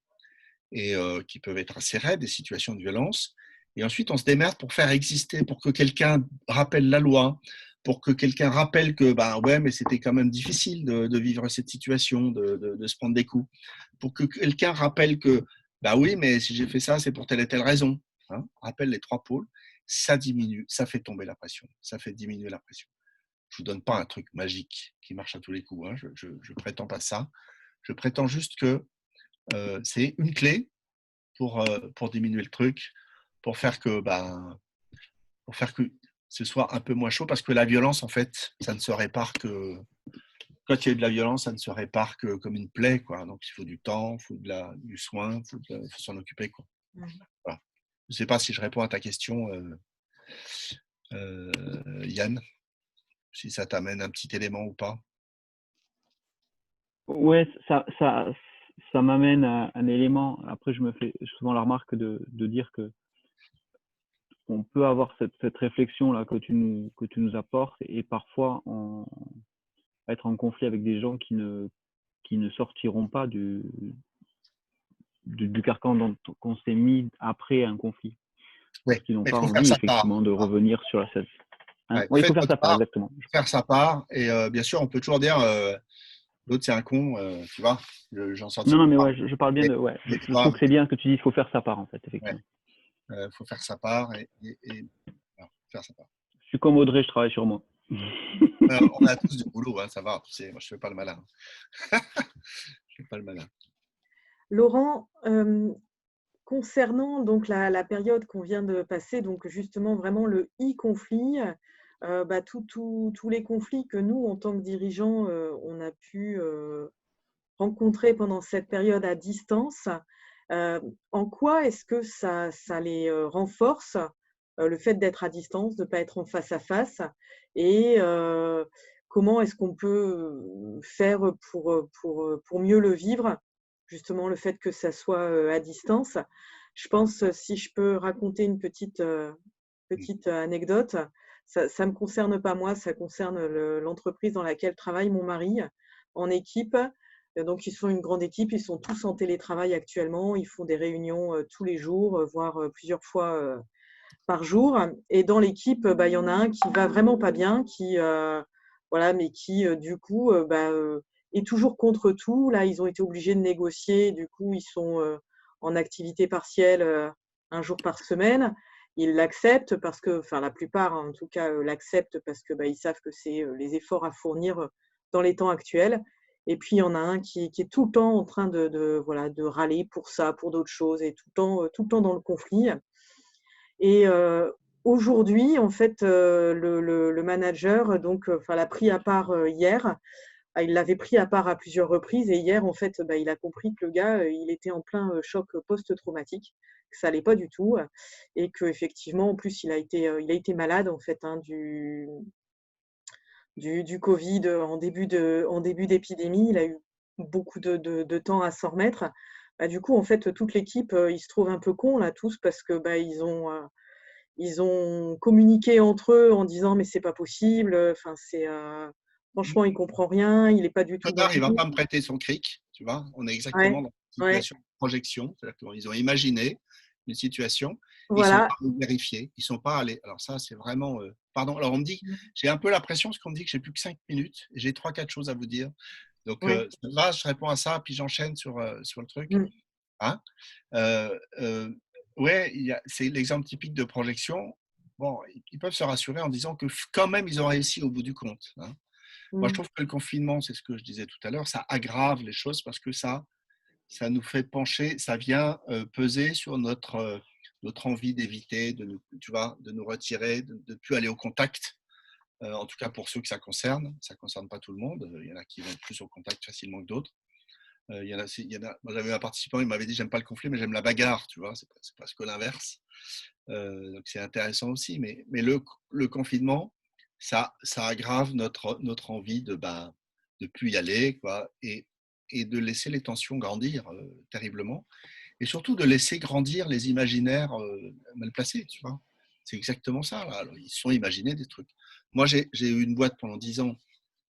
et qui peuvent être assez raides, des situations de violence. Et ensuite, on se démerde pour faire exister, pour que quelqu'un rappelle la loi, pour que quelqu'un rappelle que, ouais, mais c'était quand même difficile de vivre cette situation, de se prendre des coups. Pour que quelqu'un rappelle que, oui, mais si j'ai fait ça, c'est pour telle et telle raison. Hein, rappelle les 3 pôles, ça diminue, ça fait tomber la pression, ça fait diminuer la pression. je vous donne pas un truc magique qui marche à tous les coups. Hein. Je prétends pas ça. Je prétends juste que c'est une clé pour diminuer le truc, pour faire que ce soit un peu moins chaud, parce que la violence, en fait, ça ne se répare que quand il y a eu de la violence, ça ne se répare que comme une plaie, quoi. Donc il faut du temps, il faut du soin, il faut s'en occuper, quoi. Voilà. Je ne sais pas si je réponds à ta question, Yann, si ça t'amène un petit élément ou pas. Ouais, ça m'amène à un élément. Après, je me fais souvent la remarque de dire que on peut avoir cette réflexion là que tu nous apportes, et parfois être en conflit avec des gens qui ne sortiront pas du carcan qu'on s'est mis après un conflit. Oui, Parce qu'ils n'ont mais pas il faut faire envie sa part. effectivement de revenir sur la scène. Hein, Ouais, oui, il faut faites faire sa votre part, part, exactement. faire sa part, et bien sûr, on peut toujours dire l'autre c'est un con, tu vois, j'en sortirai Non, mais pas. ouais, je parle bien de. Ouais, Mais je trouve que c'est bien que tu dis qu'il faut faire sa part, en fait, effectivement. faut faire sa part et voilà, faire sa part. Je suis comme Audrey, je travaille sur moi. On a tous du boulot, hein, ça va, tu sais, moi je fais pas le malin. Je fais pas le malin. Laurent, concernant donc la période qu'on vient de passer, donc justement vraiment le e-conflit, tous les conflits que nous, en tant que dirigeants, on a pu rencontrer pendant cette période à distance, en quoi est-ce que ça les renforce, le fait d'être à distance, de ne pas être en face à face, et comment est-ce qu'on peut faire pour mieux le vivre, justement le fait que ça soit à distance. Je pense, si je peux raconter une petite anecdote, ça me concerne pas moi, ça concerne l'entreprise dans laquelle travaille mon mari en équipe. Donc, ils sont une grande équipe, ils sont tous en télétravail actuellement, ils font des réunions tous les jours, voire plusieurs fois par jour. Et dans l'équipe, il y en a un qui va vraiment pas bien, mais qui, du coup, est toujours contre tout. Là, ils ont été obligés de négocier, du coup, ils sont en activité partielle un jour par semaine. Ils l'acceptent parce que, enfin, la plupart, en tout cas, l'acceptent parce que ils savent que c'est les efforts à fournir dans les temps actuels. Et puis, il y en a un qui est tout le temps en train de râler pour ça, pour d'autres choses, et tout le temps dans le conflit. Et aujourd'hui, en fait, le manager l'a pris à part hier. Il l'avait pris à part à plusieurs reprises, et hier, en fait, il a compris que le gars, il était en plein choc post-traumatique, que ça allait pas du tout, et qu'effectivement, en plus, il a été malade, en fait, du Covid en début d'épidémie. Il a eu beaucoup de temps à s'en remettre. Du coup, en fait, toute l'équipe, ils se trouvent un peu cons là tous, parce que ils ont communiqué entre eux en disant mais c'est pas possible. Enfin, franchement, il comprend rien. Il est pas du tout dans Il le va mood. pas me prêter son cric, tu vois. On est exactement dans une situation de projection. C'est-à-dire qu'ils ont imaginé une situation. Ils ne sont Voilà. pas vérifiés. Ils ne sont pas allés. Alors ça, c'est vraiment… pardon. Alors on me dit, j'ai un peu la pression parce qu'on me dit que j'ai plus que 5 minutes. Et j'ai 3-4 choses à vous dire. Donc là, je réponds à ça, puis j'enchaîne sur le truc. Hein c'est l'exemple typique de projection. Bon, ils peuvent se rassurer en disant que quand même, ils ont réussi au bout du compte. Hein. Moi, je trouve que le confinement, c'est ce que je disais tout à l'heure, ça aggrave les choses parce que ça nous fait pencher, ça vient peser sur notre envie d'éviter, de nous retirer, de ne plus aller au contact. En tout cas, pour ceux que ça concerne pas tout le monde. Il y en a qui vont plus au contact facilement que d'autres. Il y en a, moi, j'avais un participant, il m'avait dit j'aime pas le conflit, mais j'aime la bagarre, tu vois, c'est presque l'inverse. Donc c'est intéressant aussi, mais le confinement, ça aggrave notre envie de plus y aller, quoi, et de laisser les tensions grandir terriblement, et surtout de laisser grandir les imaginaires mal placés, tu vois. C'est exactement ça, là. Alors, ils se sont imaginés des trucs. Moi, j'ai eu une boîte pendant 10 ans.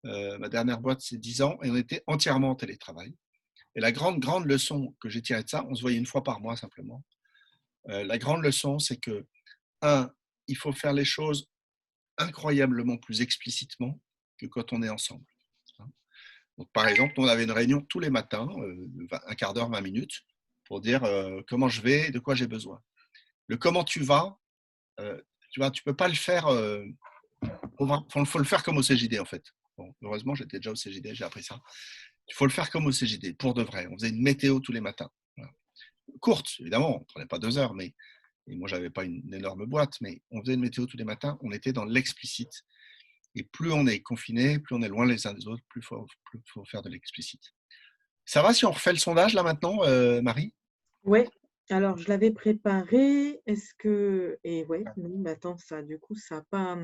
Ma dernière boîte, c'est 10 ans, et on était entièrement en télétravail. Et la grande leçon que j'ai tirée de ça, on se voyait une fois par mois simplement. La grande leçon, c'est que, il faut faire les choses incroyablement plus explicitement que quand on est ensemble. Donc, par exemple, on avait une réunion tous les matins, un quart d'heure, 20 minutes, pour dire comment je vais, de quoi j'ai besoin. Le comment tu vas, tu peux pas le faire faut le faire comme au CJD, en fait. Bon, heureusement, j'étais déjà au CJD, j'ai appris ça. Il faut le faire comme au CJD, pour de vrai. On faisait une météo tous les matins. Voilà. Courte, évidemment, on ne prenait pas 2 heures, mais et moi, je n'avais pas une énorme boîte, mais on faisait une météo tous les matins. On était dans l'explicite. Et plus on est confiné, plus on est loin les uns des autres, plus il faut faire de l'explicite. Ça va si on refait le sondage là maintenant, Marie? Oui, alors je l'avais préparé. Est-ce que. Et ouais, non, mais attends, ça, du coup, ça n'a pas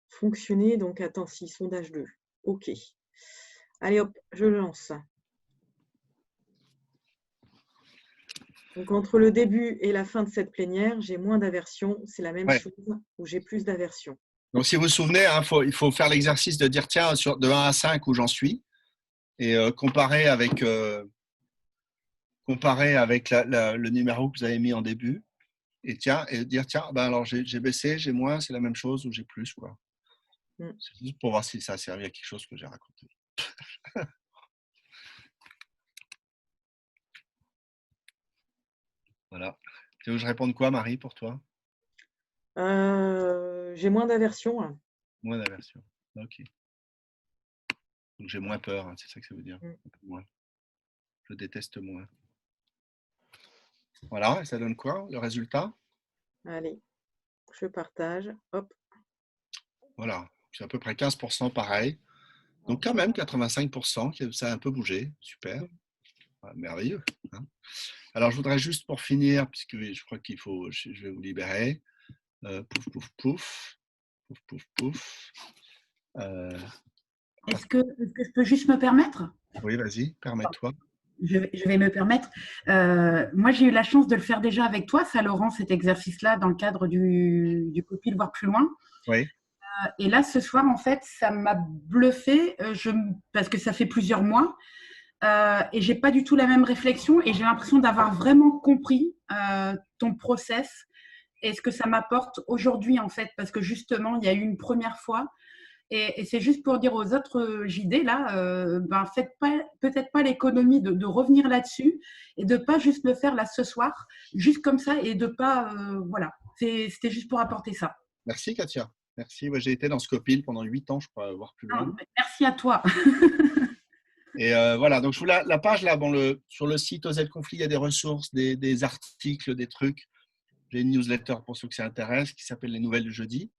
fonctionné. Donc, attends, si, sondage 2. OK. Allez, hop, je le lance. Donc, entre le début et la fin de cette plénière, j'ai moins d'aversion. C'est la même Ouais. chose ou j'ai plus d'aversion. Donc, si vous vous souvenez, hein, il faut faire l'exercice de dire, tiens, de 1 à 5 où j'en suis, et comparer avec le numéro que vous avez mis en début, et dire, tiens, ben alors j'ai baissé, j'ai moins, c'est la même chose, ou j'ai plus, quoi. C'est juste pour voir si ça a servi à quelque chose que j'ai raconté. Voilà. Tu veux que je réponde quoi, Marie, pour toi? J'ai moins d'aversion. Là. Moins d'aversion. Ok. Donc j'ai moins peur, hein, c'est ça que ça veut dire. Un peu moins. Je déteste moins. Voilà, et ça donne quoi, le résultat? Allez, je partage. Hop. Voilà, c'est à peu près 15% pareil. Donc quand même 85%, ça a un peu bougé. Super. Ouais, merveilleux. Hein. Alors je voudrais juste pour finir, puisque je crois qu'il faut, je vais vous libérer. Pouf, pouf, pouf. Pouf, pouf, pouf. Est-ce que je peux juste me permettre? Oui, vas-y, permets-toi. Je vais me permettre. Moi, j'ai eu la chance de le faire déjà avec toi, ça, Laurent, cet exercice-là, dans le cadre du Copil voir plus loin. Oui. Et là, ce soir, en fait, ça m'a bluffé parce que ça fait plusieurs mois et j'ai pas du tout la même réflexion et j'ai l'impression d'avoir vraiment compris ton process et ce que ça m'apporte aujourd'hui, en fait, parce que justement, il y a eu une première fois. Et c'est juste pour dire aux autres JD, là, faites peut-être pas l'économie de revenir là-dessus et de pas juste le faire là ce soir, juste comme ça et de pas. Voilà, c'était juste pour apporter ça. Merci, Katia. Merci. Ouais, j'ai été dans Scopil pendant 8 ans, je crois, voire plus loin. Merci à toi. Et voilà, donc je vous la page là, sur le site OZ Conflit, il y a des ressources, des articles, des trucs. J'ai une newsletter pour ceux que ça intéresse qui s'appelle Les Nouvelles du Jeudi,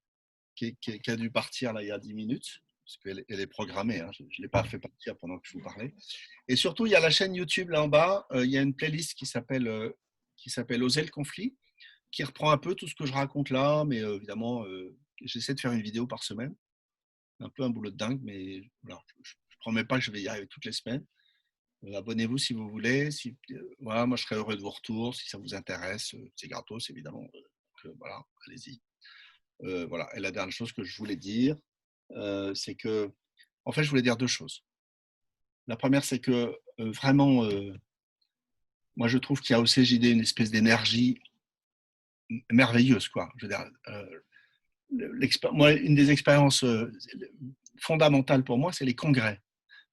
qui a dû partir là il y a 10 minutes, parce qu'elle est programmée, hein, je ne l'ai pas fait partir pendant que je vous parlais. Et surtout, il y a la chaîne YouTube là en bas, il y a une playlist qui s'appelle Oser le conflit, qui reprend un peu tout ce que je raconte là, mais évidemment, j'essaie de faire une vidéo par semaine. Un peu un boulot de dingue, mais voilà, je ne promets pas que je vais y arriver toutes les semaines. Abonnez-vous si vous voulez. Voilà, moi, je serais heureux de vos retours si ça vous intéresse. C'est gratos, évidemment. Voilà, allez-y. Voilà. Et la dernière chose que je voulais dire, c'est que, en fait, je voulais dire 2 choses. La première, c'est que vraiment, moi, je trouve qu'il y a au CJD une espèce d'énergie merveilleuse, quoi. Je veux dire, moi, une des expériences fondamentales pour moi, c'est les congrès.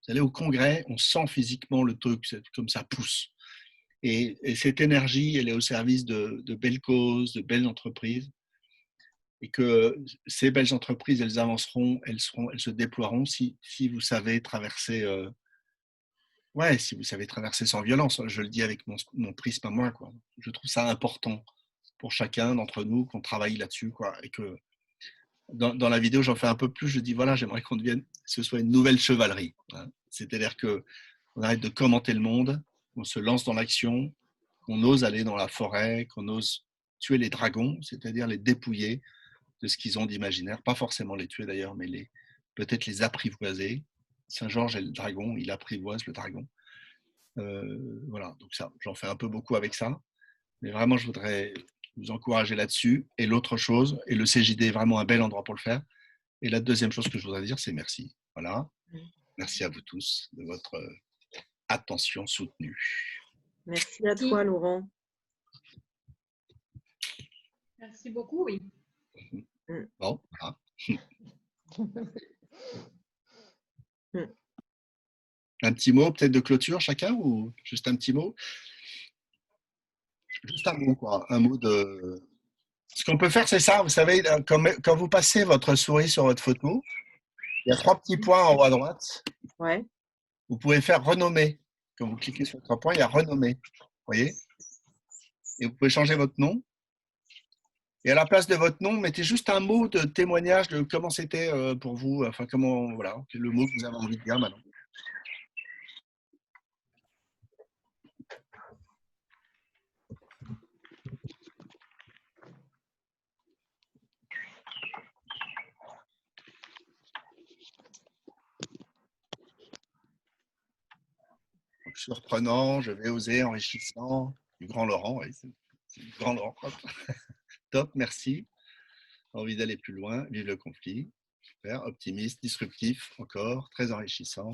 Vous allez au congrès, on sent physiquement le truc, comme ça pousse. Et cette énergie, elle est au service de belles causes, de belles entreprises. Et que ces belles entreprises, elles avanceront, elles se déploieront si vous savez traverser, si vous savez traverser sans violence. Je le dis avec mon prisme à moi, quoi. Je trouve ça important pour chacun d'entre nous qu'on travaille là-dessus, quoi. Et que dans la vidéo, j'en fais un peu plus. Je dis voilà, j'aimerais que ce soit une nouvelle chevalerie. Hein. C'est-à-dire qu'on arrête de commenter le monde, qu'on se lance dans l'action, qu'on ose aller dans la forêt, qu'on ose tuer les dragons, c'est-à-dire les dépouiller de ce qu'ils ont d'imaginaire. Pas forcément les tuer d'ailleurs, mais peut-être les apprivoiser. Saint-Georges est le dragon, il apprivoise le dragon. Voilà, donc ça, j'en fais un peu beaucoup avec ça. Mais vraiment, je voudrais vous encourager là-dessus. Et l'autre chose, et le CJD est vraiment un bel endroit pour le faire. Et la deuxième chose que je voudrais dire, c'est merci. Voilà. Merci à vous tous de votre attention soutenue. Merci à toi, Laurent. Merci beaucoup, oui. Bon, voilà. Un petit mot peut-être de clôture chacun ou juste un petit mot? Juste un mot, quoi. Un mot de Ce qu'on peut faire, c'est ça. Vous savez, quand vous passez votre souris sur votre photo, il y a 3 petits points en haut à droite. Ouais. Vous pouvez faire renommer. Quand vous cliquez sur les 3 points, il y a renommer. Vous voyez? Et vous pouvez changer votre nom. Et à la place de votre nom, mettez juste un mot de témoignage de comment c'était pour vous. Enfin, comment, voilà, le mot que vous avez envie de dire maintenant. Surprenant, je vais oser, enrichissant, du grand Laurent, oui, c'est du grand Laurent. Top, merci. Envie d'aller plus loin, vive le conflit. Super, optimiste, disruptif, encore, très enrichissant.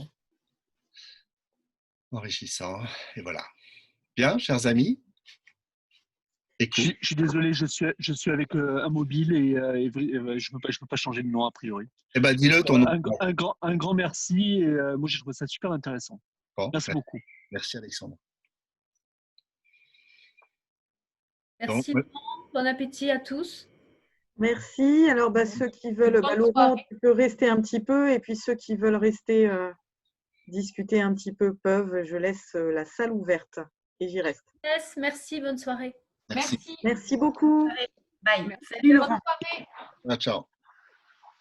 Enrichissant, et voilà. Bien, chers amis. Je suis désolé, je suis avec un mobile et je ne peux pas changer de nom a priori. Eh ben, dis-le ton nom. Un grand merci. Et, moi, j'ai trouvé ça super intéressant. Bon, merci beaucoup. Merci, Alexandre. Merci, Donc, bon appétit à tous. Merci. Alors, ceux qui veulent, Laurent, tu peux rester un petit peu. Et puis, ceux qui veulent rester discuter un petit peu peuvent. Je laisse la salle ouverte et j'y reste. Yes, merci, bonne soirée. Merci. Merci beaucoup. Bye. Salut Laurent. Ciao.